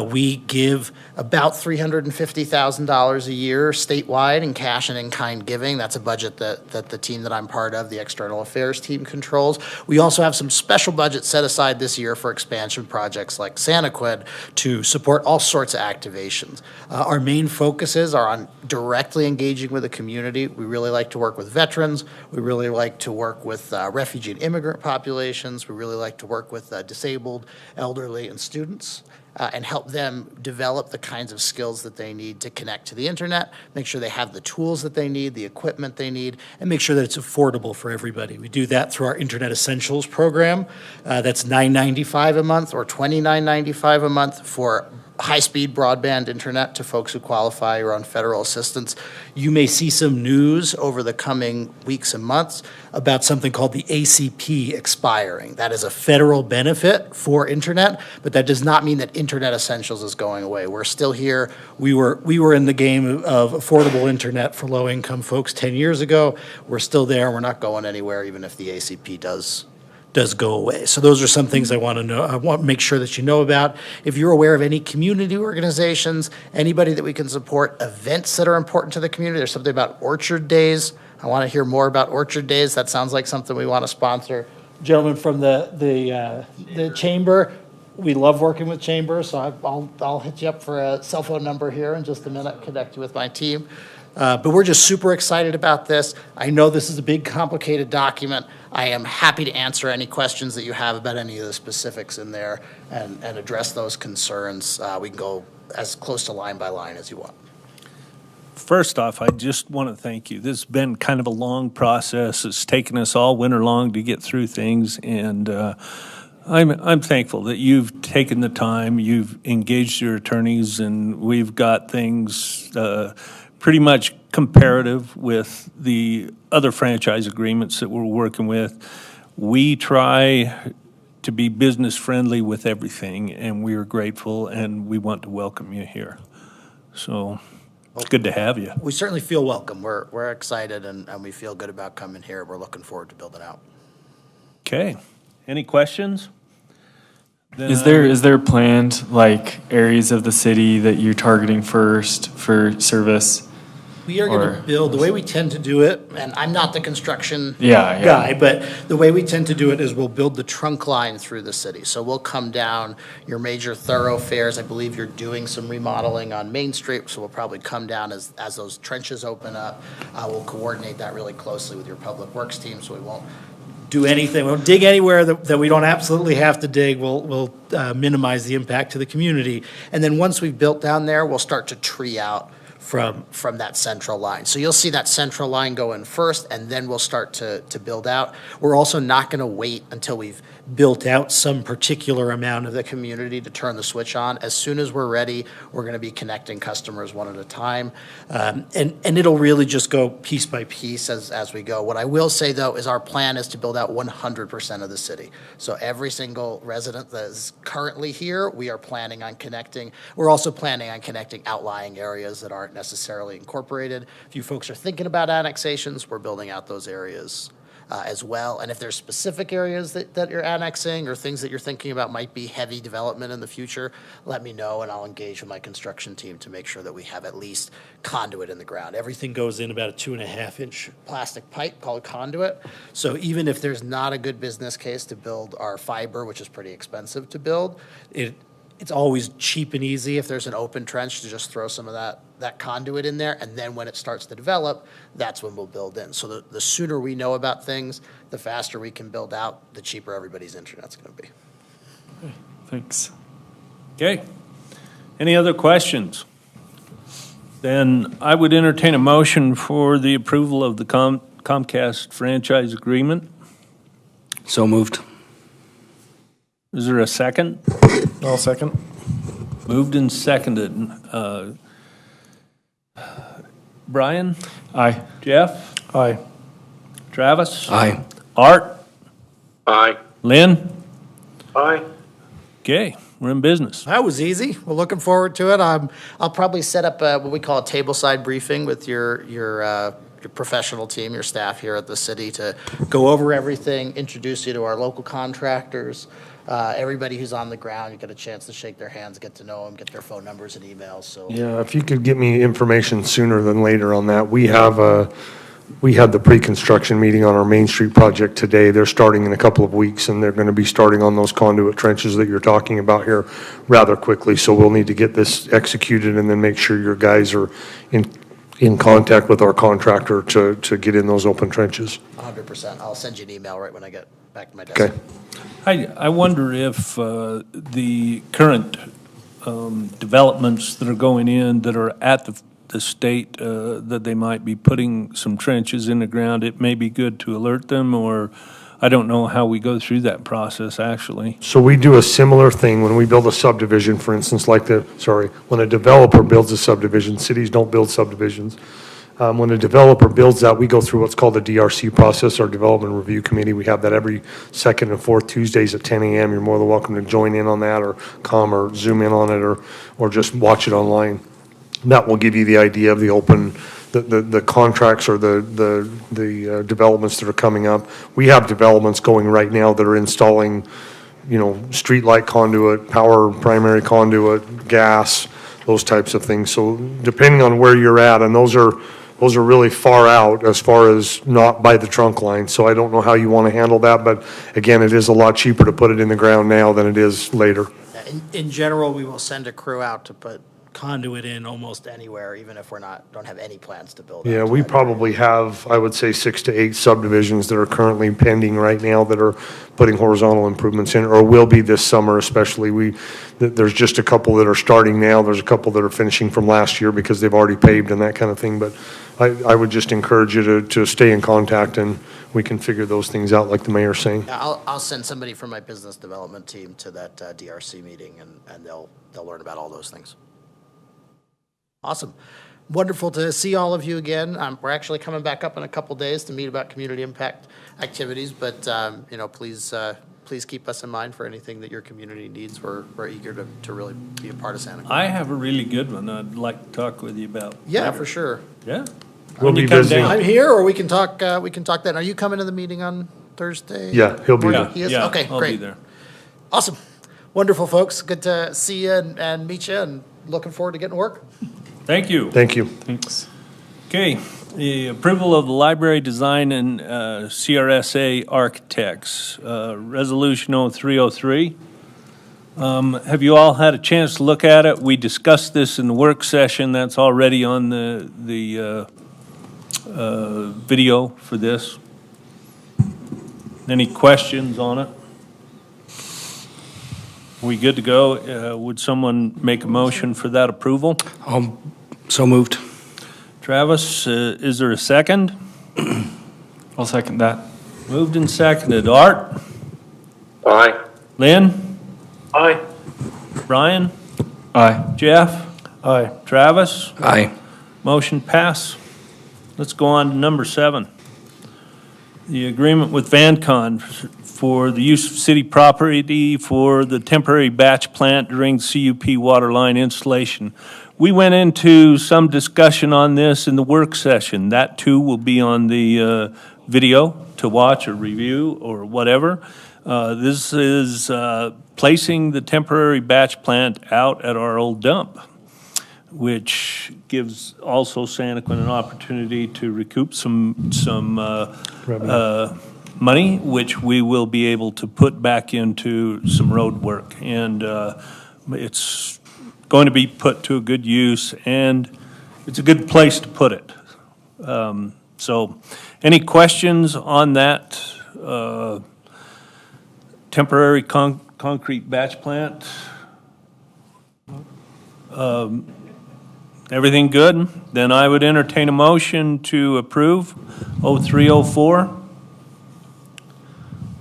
We give about $350,000 a year statewide in cash and in-kind giving. That's a budget that the team that I'm part of, the external affairs team, controls. We also have some special budget set aside this year for expansion projects like Santaquin to support all sorts of activations. Our main focuses are on directly engaging with the community. We really like to work with veterans. We really like to work with refugee and immigrant populations. We really like to work with disabled, elderly, and students. And help them develop the kinds of skills that they need to connect to the internet, make sure they have the tools that they need, the equipment they need, and make sure that it's affordable for everybody. We do that through our Internet Essentials program. That's $9.95 a month or $29.95 a month for high-speed broadband internet to folks who qualify or on federal assistance. You may see some news over the coming weeks and months about something called the ACP expiring. That is a federal benefit for internet, but that does not mean that Internet Essentials is going away. We're still here. We were in the game of affordable internet for low-income folks 10 years ago. We're still there. We're not going anywhere, even if the ACP does go away. So those are some things I want to know. I want to make sure that you know about. If you're aware of any community organizations, anybody that we can support, events that are important to the community, there's something about Orchard Days. I want to hear more about Orchard Days. That sounds like something we want to sponsor. Gentlemen from the chamber, we love working with Chamber, so I'll hit you up for a cell phone number here in just a minute, connect you with my team. But we're just super excited about this. I know this is a big, complicated document. I am happy to answer any questions that you have about any of the specifics in there and address those concerns. We can go as close to line by line as you want. First off, I just want to thank you. This has been kind of a long process. It's taken us all winter long to get through things, and I'm thankful that you've taken the time, you've engaged your attorneys, and we've got things pretty much comparative with the other franchise agreements that we're working with. We try to be business friendly with everything, and we are grateful, and we want to welcome you here. So it's good to have you. We certainly feel welcome. We're excited, and we feel good about coming here. We're looking forward to building out. Okay. Any questions? Is there planned like areas of the city that you're targeting first for service? We are going to build, the way we tend to do it, and I'm not the construction Yeah. guy, but the way we tend to do it is we'll build the trunk line through the city. So we'll come down your major thoroughfares. I believe you're doing some remodeling on Main Street, so we'll probably come down as those trenches open up. We'll coordinate that really closely with your public works team, so we won't do anything. We won't dig anywhere that we don't absolutely have to dig. We'll minimize the impact to the community. And then once we've built down there, we'll start to tree out from that central line. So you'll see that central line go in first, and then we'll start to build out. We're also not going to wait until we've built out some particular amount of the community to turn the switch on. As soon as we're ready, we're going to be connecting customers one at a time. And it'll really just go piece by piece as we go. What I will say, though, is our plan is to build out 100% of the city. So every single resident that is currently here, we are planning on connecting. We're also planning on connecting outlying areas that aren't necessarily incorporated. If you folks are thinking about annexations, we're building out those areas as well. And if there's specific areas that you're annexing or things that you're thinking about might be heavy development in the future, let me know and I'll engage with my construction team to make sure that we have at least conduit in the ground. Everything goes in about a 2.5-inch plastic pipe called conduit. So even if there's not a good business case to build our fiber, which is pretty expensive to build, it's always cheap and easy if there's an open trench to just throw some of that conduit in there. And then when it starts to develop, that's when we'll build in. So the sooner we know about things, the faster we can build out, the cheaper everybody's internet's going to be. Thanks. Okay. Any other questions? Then I would entertain a motion for the approval of the Comcast franchise agreement. So moved. Is there a second? I'll second. Moved and seconded. Brian? Aye. Jeff? Aye. Travis? Aye. Art? Aye. Lynn? Aye. Okay, we're in business. That was easy. We're looking forward to it. I'll probably set up what we call a tableside briefing with your professional team, your staff here at the city to go over everything, introduce you to our local contractors, everybody who's on the ground. You get a chance to shake their hands, get to know them, get their phone numbers and emails. So Yeah, if you could get me information sooner than later on that. We had the pre-construction meeting on our Main Street project today. They're starting in a couple of weeks, and they're going to be starting on those conduit trenches that you're talking about here rather quickly. So we'll need to get this executed and then make sure your guys are in contact with our contractor to get in those open trenches. 100%. I'll send you an email right when I get back to my desk. Okay. I wonder if the current developments that are going in that are at the state that they might be putting some trenches in the ground, it may be good to alert them, or I don't know how we go through that process actually. So we do a similar thing when we build a subdivision, for instance, when a developer builds a subdivision, cities don't build subdivisions. When a developer builds that, we go through what's called the DRC process, our Development Review Committee. We have that every second and fourth Tuesdays at 10 a.m. You're more than welcome to join in on that or come or zoom in on it or just watch it online. That will give you the idea of the open, the contracts or the developments that are coming up. We have developments going right now that are installing, street light conduit, power primary conduit, gas, those types of things. So depending on where you're at, and those are really far out as far as not by the trunk line. So I don't know how you want to handle that, but again, it is a lot cheaper to put it in the ground now than it is later. In general, we will send a crew out to put conduit in almost anywhere, even if don't have any plans to build. Yeah, we probably have, I would say, 6 to 8 subdivisions that are currently pending right now that are putting horizontal improvements in, or will be this summer especially. There's just a couple that are starting now. There's a couple that are finishing from last year because they've already paved and that kind of thing. But I would just encourage you to stay in contact and we can figure those things out like the mayor's saying. I'll send somebody from my business development team to that DRC meeting and they'll learn about all those things. Awesome. Wonderful to see all of you again. We're actually coming back up in a couple days to meet about community impact activities, but please keep us in mind for anything that your community needs. We're eager to really be a part of Santaquin. I have a really good one I'd like to talk with you about. Yeah, later. for sure. Yeah. We'll When you be come busy. down. I'm here, or we can talk then. Are you coming to the meeting on Thursday? Yeah, he'll be Morning? there. He is? Yeah, Okay, I'll great. be there. Awesome. Wonderful, folks. Good to see you and meet you, and looking forward to getting to work. Thank you. Thank you. Thanks. Okay, the approval of the library design and CRSA architects, Resolution 0303. Have you all had a chance to look at it? We discussed this in the work session. That's already on the video for this. Any questions on it? Are we good to go? Would someone make a motion for that approval? So moved. Travis, is there a second? I'll second that. Moved and seconded. Art? Aye. Lynn? Aye. Brian? Aye. Jeff? Aye. Travis? Aye. Motion pass. Let's go on to number 7. The agreement with VanCon for the use of city property for the temporary batch plant during CUP water line installation. We went into some discussion on this in the work session. That too will be on the video to watch or review or whatever. This is placing the temporary batch plant out at our old dump, which gives also Santaquin an opportunity to recoup some money, which we will be able to put back into some road work. And it's going to be put to a good use, and it's a good place to put it. So any questions on that temporary concrete batch plant? Everything good? Then I would entertain a motion to approve 0304.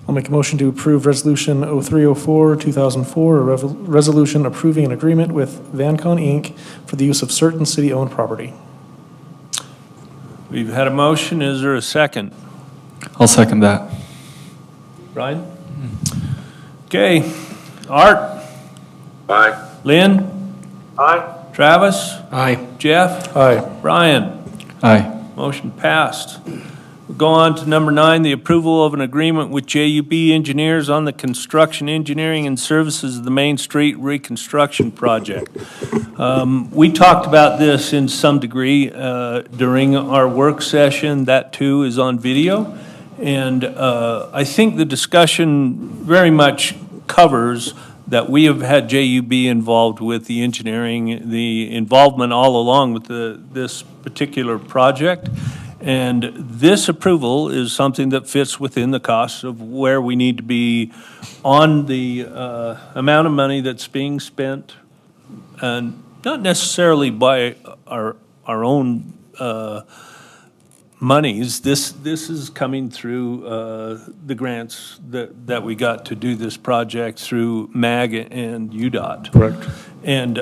I'll make a motion to approve Resolution 0304, 2004, a resolution approving an agreement with VanCon Inc. for the use of certain city-owned property. We've had a motion. Is there a second? I'll second that. Brian? Okay. Art? Aye. Lynn? Aye. Travis? Aye. Jeff? Aye. Brian? Aye. Motion passed. We'll go on to number 9, the approval of an agreement with JUB Engineers on the construction, engineering, and services of the Main Street reconstruction project. We talked about this in some degree during our work session. That too is on video. And I think the discussion very much covers that we have had JUB involved with the engineering, the involvement all along with this particular project. And this approval is something that fits within the costs of where we need to be on the amount of money that's being spent, and not necessarily by our own monies. This is coming through the grants that we got to do this project through MAG and UDOT. Correct. And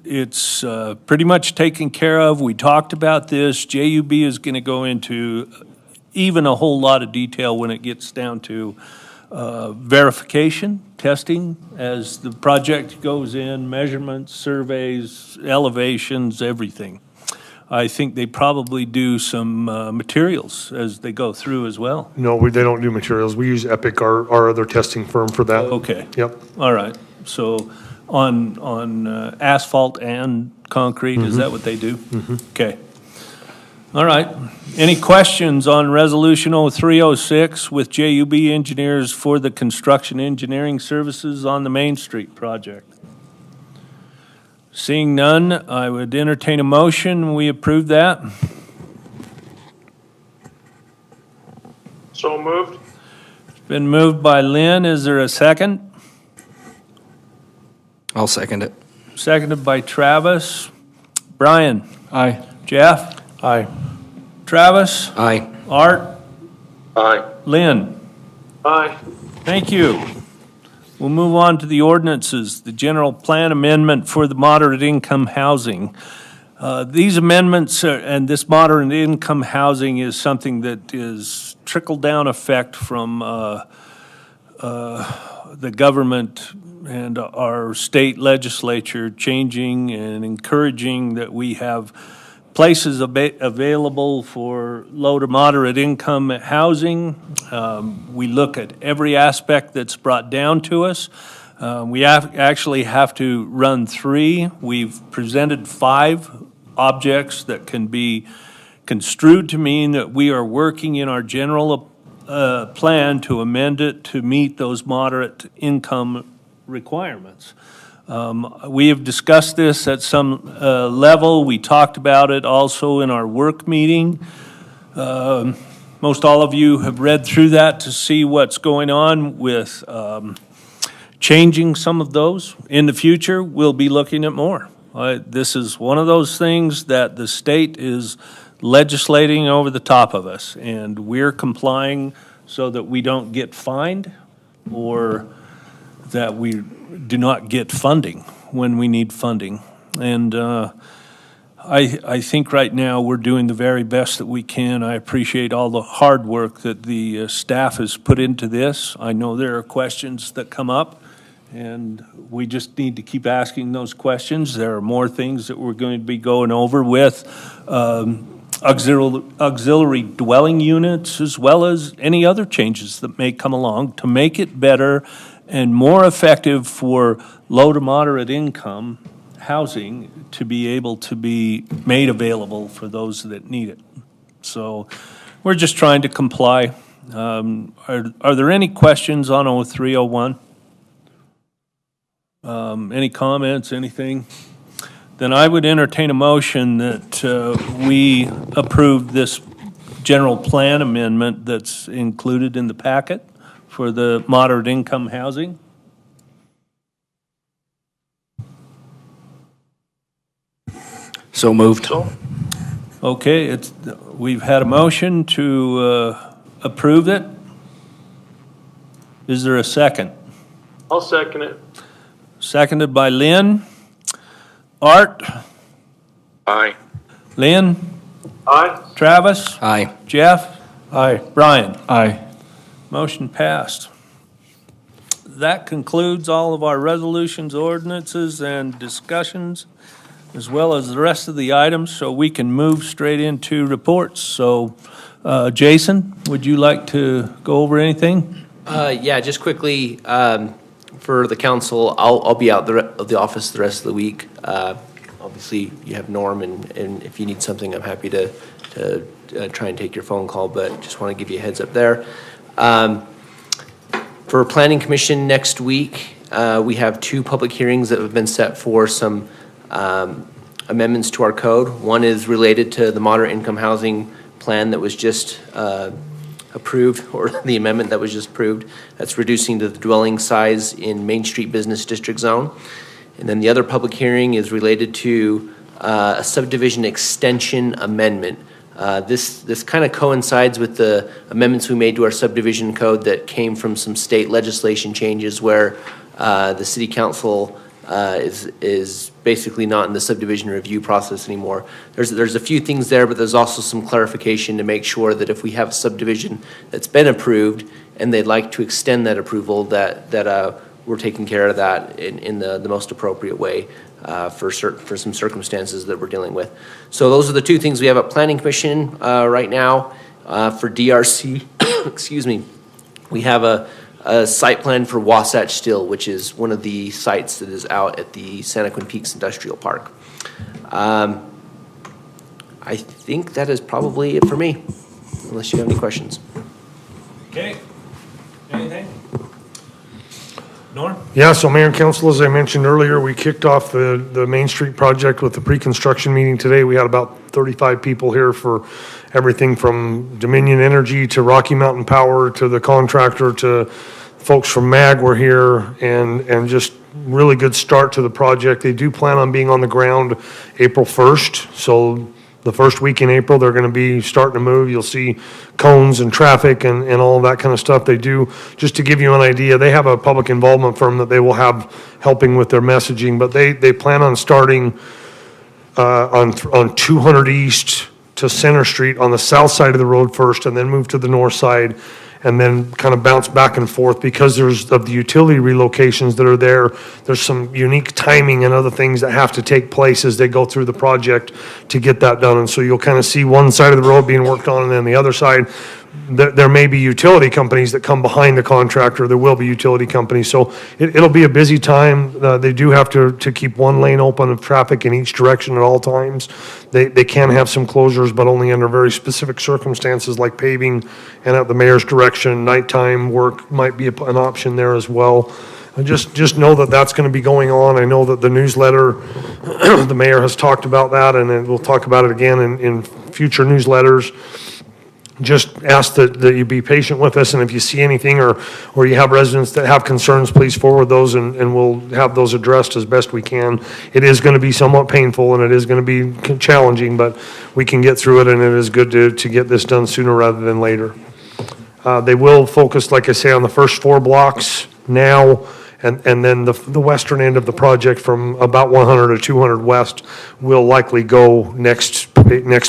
it's pretty much taken care of. We talked about this. JUB is going to go into even a whole lot of detail when it gets down to verification, testing, as the project goes in, measurements, surveys, elevations, everything. I think they probably do some materials as they go through as well. No, they don't do materials. We use Epic, our other testing firm for that. Okay. Yep. All right. So on asphalt and concrete, is that what they do? Okay. All right. Any questions on Resolution 0306 with JUB Engineers for the construction engineering services on the Main Street project? Seeing none, I would entertain a motion. We approve that. So moved. It's been moved by Lynn. Is there a second? I'll second it. Seconded by Travis. Brian? Aye. Jeff? Aye. Travis? Aye. Art? Aye. Lynn? Aye. Thank you. We'll move on to the ordinances, the general plan amendment for the moderate income housing. These amendments and this moderate income housing is something that is trickle-down effect from the government and our state legislature changing and encouraging that we have places available for low to moderate income housing. We look at every aspect that's brought down to us. We actually have to run 3. We've presented 5 objects that can be construed to mean that we are working in our general plan to amend it to meet those moderate income requirements. We have discussed this at some level. We talked about it also in our work meeting. Most all of you have read through that to see what's going on with changing some of those. In the future, we'll be looking at more. This is one of those things that the state is legislating over the top of us, and we're complying so that we don't get fined or that we do not get funding when we need funding. And I think right now we're doing the very best that we can. I appreciate all the hard work that the staff has put into this. I know there are questions that come up, and we just need to keep asking those questions. There are more things that we're going to be going over with auxiliary dwelling units, as well as any other changes that may come along to make it better and more effective for low to moderate income housing to be able to be made available for those that need it. So we're just trying to comply. Are there any questions on 0301? Any comments, anything? Then I would entertain a motion that we approve this general plan amendment that's included in the packet for the moderate income housing. So moved. Okay, we've had a motion to approve it. Is there a second? I'll second it. Seconded by Lynn. Art? Aye. Lynn? Aye. Travis? Aye. Jeff? Aye. Brian? Aye. Motion passed. That concludes all of our resolutions, ordinances, and discussions, as well as the rest of the items, so we can move straight into reports. So, Jason, would you like to go over anything? Yeah, just quickly, for the council, I'll be out of the office the rest of the week. Obviously, you have Norm, and if you need something, I'm happy to try and take your phone call, but just want to give you a heads up there. For Planning Commission next week, we have 2 public hearings that have been set for some amendments to our code. One is related to the moderate income housing plan that was just approved, or the amendment that was just approved. That's reducing the dwelling size in Main Street Business District Zone. And then the other public hearing is related to a subdivision extension amendment. This kind of coincides with the amendments we made to our subdivision code that came from some state legislation changes where the city council is basically not in the subdivision review process anymore. There's a few things there, but there's also some clarification to make sure that if we have a subdivision that's been approved and they'd like to extend that approval, that we're taking care of that in the most appropriate way for some circumstances that we're dealing with. So those are the 2 things we have at Planning Commission right now. For DRC, excuse me, we have a site plan for Wasatch Still, which is one of the sites that is out at the Santaquin Peaks Industrial Park. I think that is probably it for me, unless you have any questions. Okay. Anything? Norm? Yeah, so Mayor and Council, as I mentioned earlier, we kicked off the Main Street project with the pre-construction meeting today. We had about 35 people here for everything from Dominion Energy to Rocky Mountain Power to the contractor to folks from MAG were here, and just really good start to the project. They do plan on being on the ground April 1st, so the first week in April, they're going to be starting to move. You'll see cones and traffic and all that kind of stuff. They do, just to give you an idea, they have a public involvement firm that they will have helping with their messaging, but they plan on starting on 200 East to Center Street on the south side of the road first, and then move to the north side, and then kind of bounce back and forth because there's of the utility relocations that are there. There's some unique timing and other things that have to take place as they go through the project to get that done. And so you'll kind of see one side of the road being worked on, and then the other side, there may be utility companies that come behind the contractor. There will be utility companies. So it'll be a busy time. They do have to keep one lane open of traffic in each direction at all times. They can have some closures, but only under very specific circumstances like paving and at the mayor's direction. Nighttime work might be an option there as well. And just know that that's going to be going on. I know that the newsletter, the mayor has talked about that, and then we'll talk about it again in future newsletters. Just ask that you be patient with us, and if you see anything or you have residents that have concerns, please forward those, and we'll have those addressed as best we can. It is going to be somewhat painful, and it is going to be challenging, but we can get through it, and it is good to get this done sooner rather than later. They will focus, like I say, on the first 4 blocks now, and then the western end of the project from about 100 to 200 west will likely go next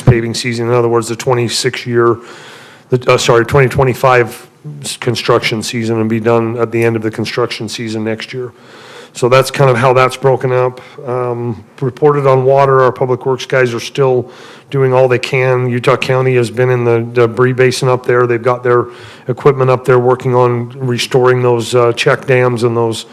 paving season. In other words, the 2025 construction season, and be done at the end of the construction season next year. So that's kind of how that's broken up. Reported on water, our public works guys are still doing all they can. Utah County has been in the debris basin up there. They've got their equipment up there working on restoring those check dams and those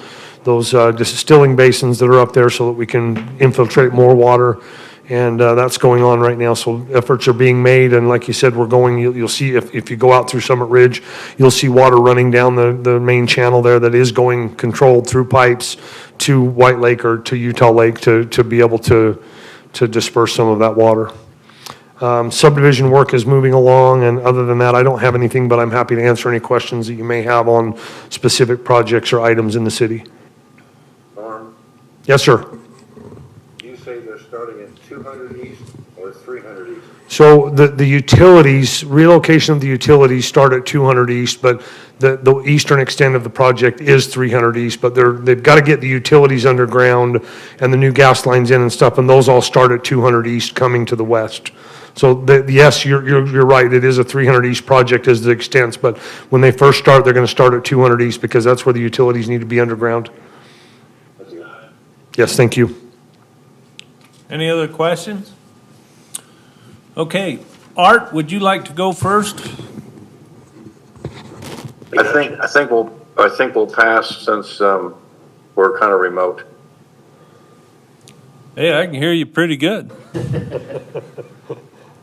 distilling basins that are up there so that we can infiltrate more water. And that's going on right now, so efforts are being made, and like you said, we're going, you'll see, if you go out through Summit Ridge, you'll see water running down the main channel there that is going controlled through pipes to White Lake or to Utah Lake to be able to disperse some of that water. Subdivision work is moving along, and other than that, I don't have anything, but I'm happy to answer any questions that you may have on specific projects or items in the city. Norm, Yes, sir. you say they're starting at 200 east or 300 east? So the utilities, relocation of the utilities start at 200 east, but the eastern extent of the project is 300 east, but they've got to get the utilities underground and the new gas lines in and stuff, and those all start at 200 east coming to the west. So yes, you're right, it is a 300 east project as the extents, but when they first start, they're going to start at 200 east because that's where the utilities need to be underground. Yes, thank you. Any other questions? Okay, Art, would you like to go first? I think we'll pass since we're kind of remote. Hey, I can hear you pretty good.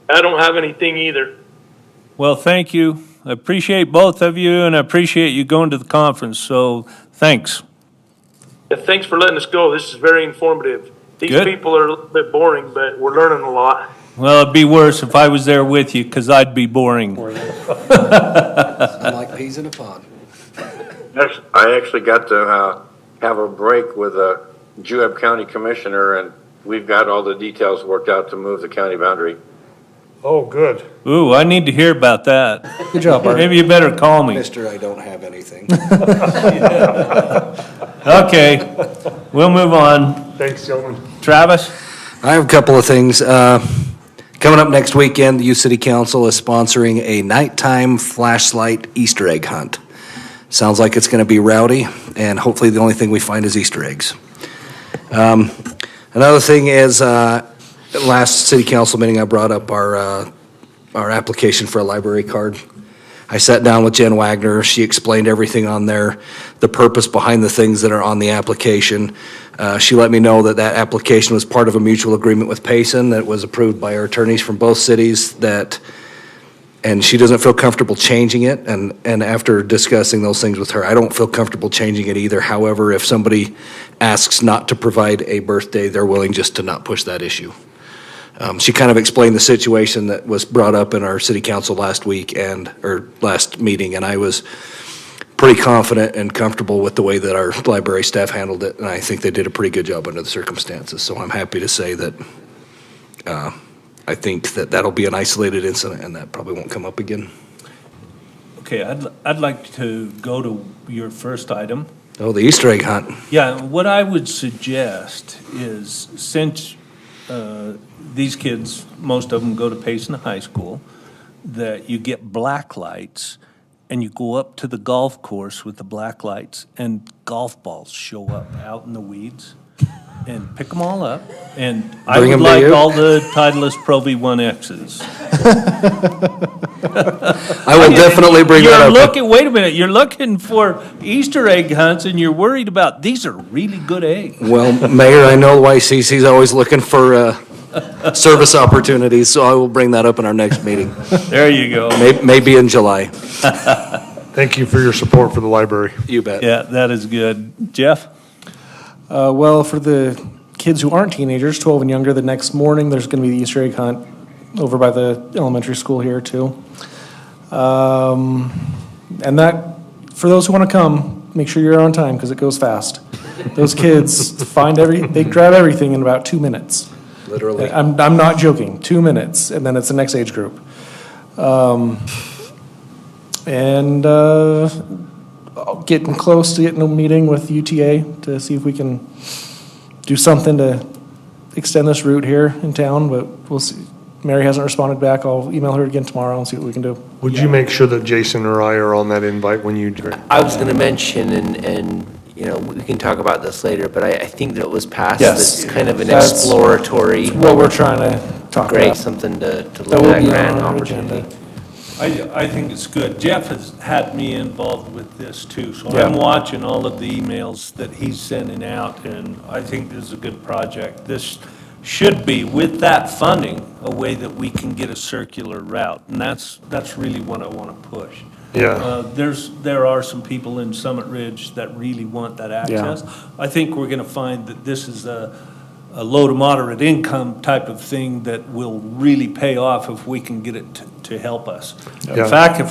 I don't have anything either. Well, thank you. I appreciate both of you, and I appreciate you going to the conference, so thanks. Yeah, thanks for letting us go. This is very informative. These Good. people are a little bit boring, but we're learning a lot. Well, it'd be worse if I was there with you, because I'd be boring. I'm like peas in a pod. I actually got to have a break with a Juab County Commissioner, and we've got all the details worked out to move the county boundary. Oh, good. Ooh, I need to hear about that. Good job, Art. Maybe you better call me. Mister, I don't have anything. Okay, we'll move on. Thanks, gentlemen. Travis? I have a couple of things. Coming up next weekend, the U City Council is sponsoring a nighttime flashlight Easter egg hunt. Sounds like it's going to be rowdy, and hopefully the only thing we find is Easter eggs. Another thing is, last city council meeting, I brought up our application for a library card. I sat down with Jen Wagner. She explained everything on there, the purpose behind the things that are on the application. She let me know that that application was part of a mutual agreement with Payson that was approved by our attorneys from both cities, and she doesn't feel comfortable changing it. And after discussing those things with her, I don't feel comfortable changing it either. However, if somebody asks not to provide a birthday, they're willing just to not push that issue. She kind of explained the situation that was brought up in our city council last meeting, and I was pretty confident and comfortable with the way that our library staff handled it, and I think they did a pretty good job under the circumstances. So I'm happy to say that I think that that'll be an isolated incident, and that probably won't come up again. Okay, I'd like to go to your first item. Oh, the Easter egg hunt. Yeah, what I would suggest is, since these kids, most of them go to Payson High School, that you get black lights and you go up to the golf course with the black lights and golf balls show up out in the weeds and pick them all up. And I Bring would 'em to like you? all the Titleist Pro V1Xs. I will definitely bring that up. Wait a minute, you're looking for Easter egg hunts and you're worried about, these are really good eggs. Well, Mayor, I know YCC's always looking for service opportunities, so I will bring that up in our next meeting. There you go. Maybe in July. Thank you for your support for the library. You bet. Yeah, that is good. Jeff? Well, for the kids who aren't teenagers, 12 and younger, the next morning, there's going to be the Easter egg hunt over by the elementary school here, too. And that, for those who want to come, make sure you're on time, because it goes fast. Those kids they grab everything in about 2 minutes. Literally. I'm not joking, 2 minutes, and then it's the next age group. Getting close to getting a meeting with UTA to see if we can do something to extend this route here in town, but we'll see. Mary hasn't responded back. I'll email her again tomorrow and see what we can do. Would you make sure that Jason or I are on that invite when you drink? I was going to mention, and you know, we can talk about this later, but I think that it was passed. Yes. It's kind of an That's exploratory. what we're trying to talk Great, about. something to That look will at, be grant on our opportunity. agenda. I think it's good. Jeff has had me involved with this too, so Yeah. I'm watching all of the emails that he's sending out, and I think this is a good project. This should be, with that funding, a way that we can get a circular route, and that's really what I want to push. Yeah. There are some people in Summit Ridge that really want that access. I think we're going to find that this is a low to moderate income type of thing that will really pay off if we can get it to help us. Yeah. In fact,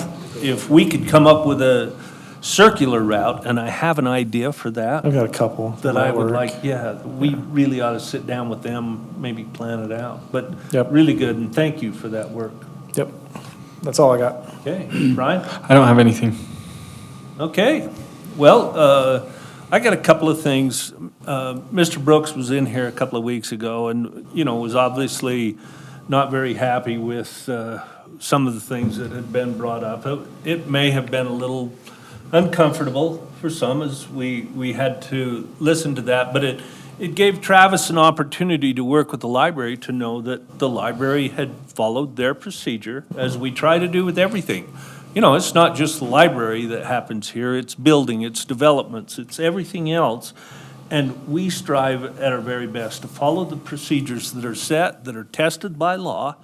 if we could come up with a circular route, and I have an idea for that. I've got a couple. That I would work. like, we really ought to sit down with them, maybe plan it out. But Yep. really good, and thank you for that work. Yep. That's all I got. Okay, Brian? I don't have anything. Okay, well, I got a couple of things. Mr. Brooks was in here a couple of weeks ago and, was obviously not very happy with some of the things that had been brought up. It may have been a little uncomfortable for some as we had to listen to that, but it gave Travis an opportunity to work with the library to know that the library had followed their procedure, as we try to do with everything. It's not just the library that happens here, it's building, it's developments, it's everything else. And we strive at our very best to follow the procedures that are set, that are tested by law,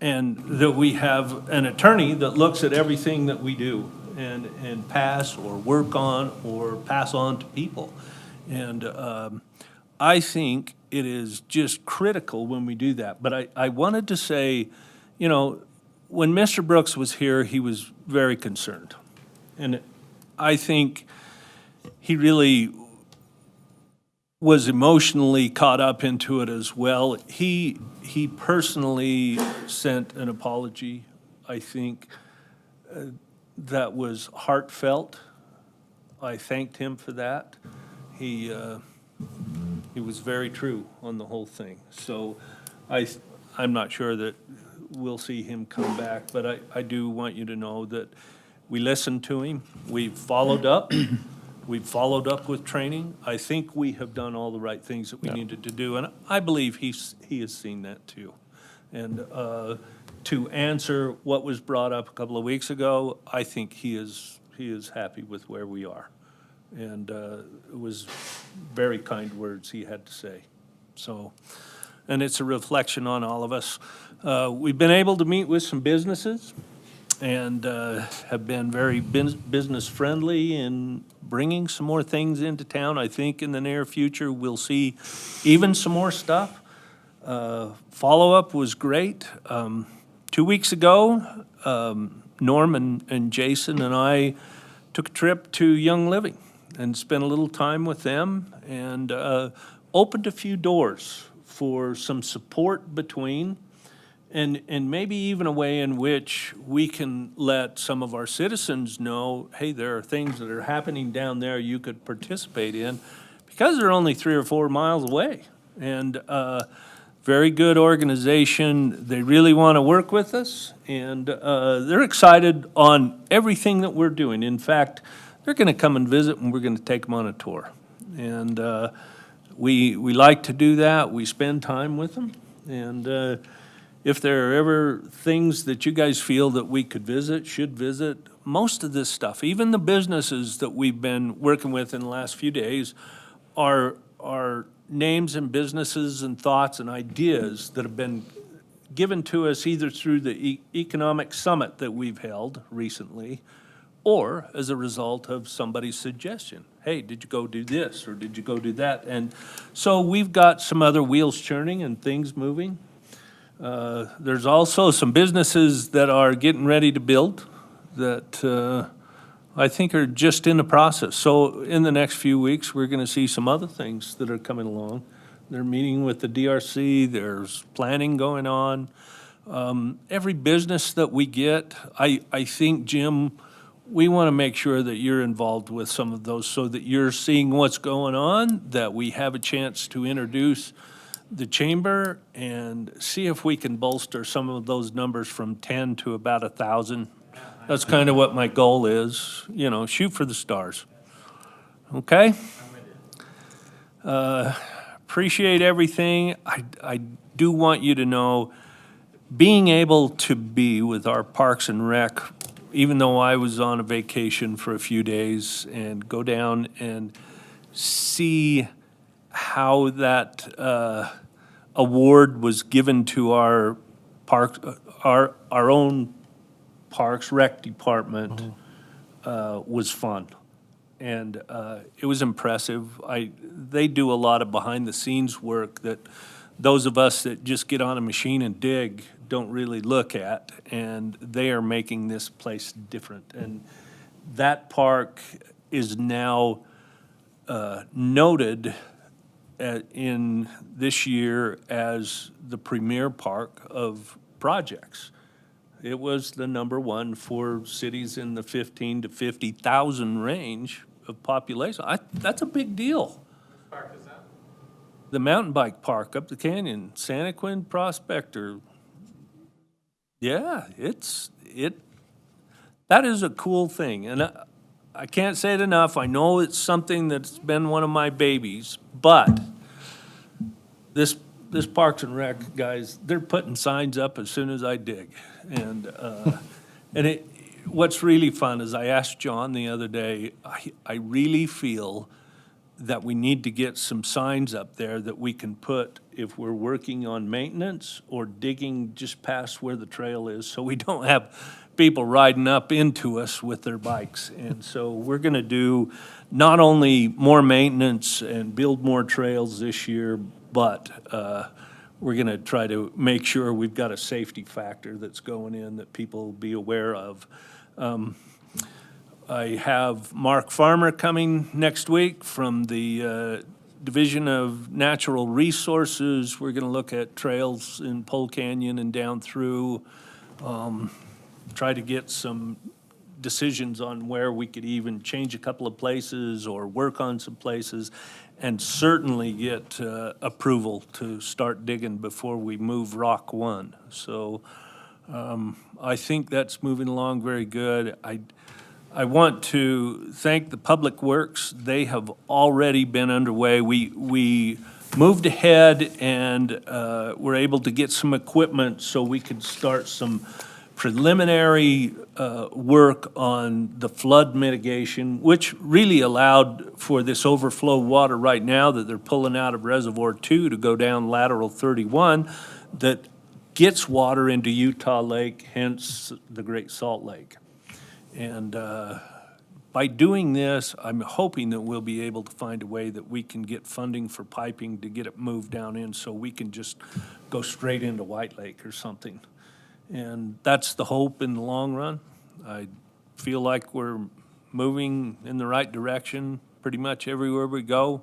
and that we have an attorney that looks at everything that we do and pass or work on or pass on to people. And I think it is just critical when we do that. But I wanted to say, when Mr. Brooks was here, he was very concerned. And I think he really was emotionally caught up into it as well. He personally sent an apology, I think, that was heartfelt. I thanked him for that. He was very true on the whole thing. So I'm not sure that we'll see him come back, but I do want you to know that we listened to him. We've followed up. We've followed up with training. I think we have done all the right things that we needed to do, and I believe he has seen that too. And to answer what was brought up a couple of weeks ago, I think he is happy with where we are. And it was very kind words he had to say. So, and it's a reflection on all of us. We've been able to meet with some businesses and have been very business friendly in bringing some more things into town. I think in the near future, we'll see even some more stuff. Follow-up was great. 2 weeks ago, Norm and Jason and I took a trip to Young Living and spent a little time with them and opened a few doors for some support between and maybe even a way in which we can let some of our citizens know, hey, there are things that are happening down there you could participate in because they're only 3 or 4 miles away. And very good organization. They really want to work with us, and they're excited on everything that we're doing. In fact, they're going to come and visit, and we're going to take them on a tour. And we like to do that. We spend time with them. And if there are ever things that you guys feel that we could visit, should visit, most of this stuff, even the businesses that we've been working with in the last few days, are names and businesses and thoughts and ideas that have been given to us either through the economic summit that we've held recently or as a result of somebody's suggestion. Hey, did you go do this or did you go do that? And so we've got some other wheels churning and things moving. There's also some businesses that are getting ready to build that I think are just in the process. So in the next few weeks, we're going to see some other things that are coming along. They're meeting with the DRC. There's planning going on. Every business that we get, I think, Jim, we want to make sure that you're involved with some of those so that you're seeing what's going on, that we have a chance to introduce the chamber and see if we can bolster some of those numbers from 10 to about 1,000. That's kind of what my goal is, shoot for the stars. Okay? Appreciate everything. I do want you to know, being able to be with our Parks and Rec, even though I was on a vacation for a few days, and go down and see how that award was given to our park, our own Parks Rec Department was fun. And it was impressive. They do a lot of behind-the-scenes work that those of us that just get on a machine and dig don't really look at, and they are making this place different. And that park is now noted in this year as the premier park of projects. It was the number one for cities in the 15 to 50,000 range of population. That's a big deal. Which park is that? The mountain bike park up the canyon, Santaquin Prospector. Yeah, that is a cool thing. And I can't say it enough. I know it's something that's been one of my babies, but this Parks and Rec guys, they're putting signs up as soon as I dig. And what's really fun is I asked John the other day, I really feel that we need to get some signs up there that we can put if we're working on maintenance or digging just past where the trail is, so we don't have people riding up into us with their bikes. And so we're gonna do not only more maintenance and build more trails this year, but we're gonna try to make sure we've got a safety factor that's going in that people will be aware of. I have Mark Farmer coming next week from the Division of Natural Resources. We're gonna look at trails in Pole Canyon and down through, try to get some decisions on where we could even change a couple of places or work on some places, and certainly get approval to start digging before we move Rock 1. So I think that's moving along very good. I want to thank the Public Works. They have already been underway. We moved ahead and were able to get some equipment so we could start some preliminary work on the flood mitigation, which really allowed for this overflow water right now that they're pulling out of Reservoir 2 to go down lateral 31 that gets water into Utah Lake, hence the Great Salt Lake. And by doing this, I'm hoping that we'll be able to find a way that we can get funding for piping to get it moved down in so we can just go straight into White Lake or something. And that's the hope in the long run. I feel like we're moving in the right direction pretty much everywhere we go.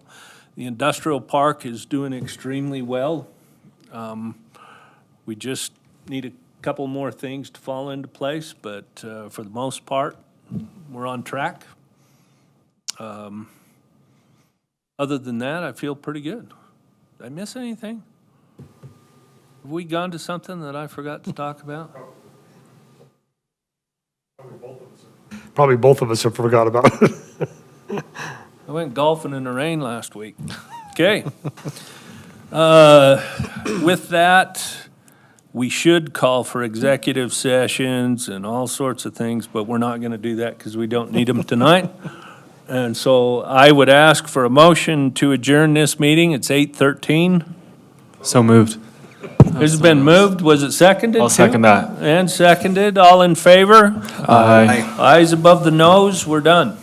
The industrial park is doing extremely well. We just need a couple more things to fall into place, but for the most part, we're on track. Other than that, I feel pretty good. Did I miss anything? Have we gone to something that I forgot to talk about? Probably both of us have forgot about it. I went golfing in the rain last week. Okay. With that, we should call for executive sessions and all sorts of things, but we're not going to do that because we don't need them tonight. And so I would ask for a motion to adjourn this meeting. It's 8:13. So moved. It's been moved. Was it seconded? I'll second that. And seconded. All in favor? Aye. Eyes above the nose. We're done.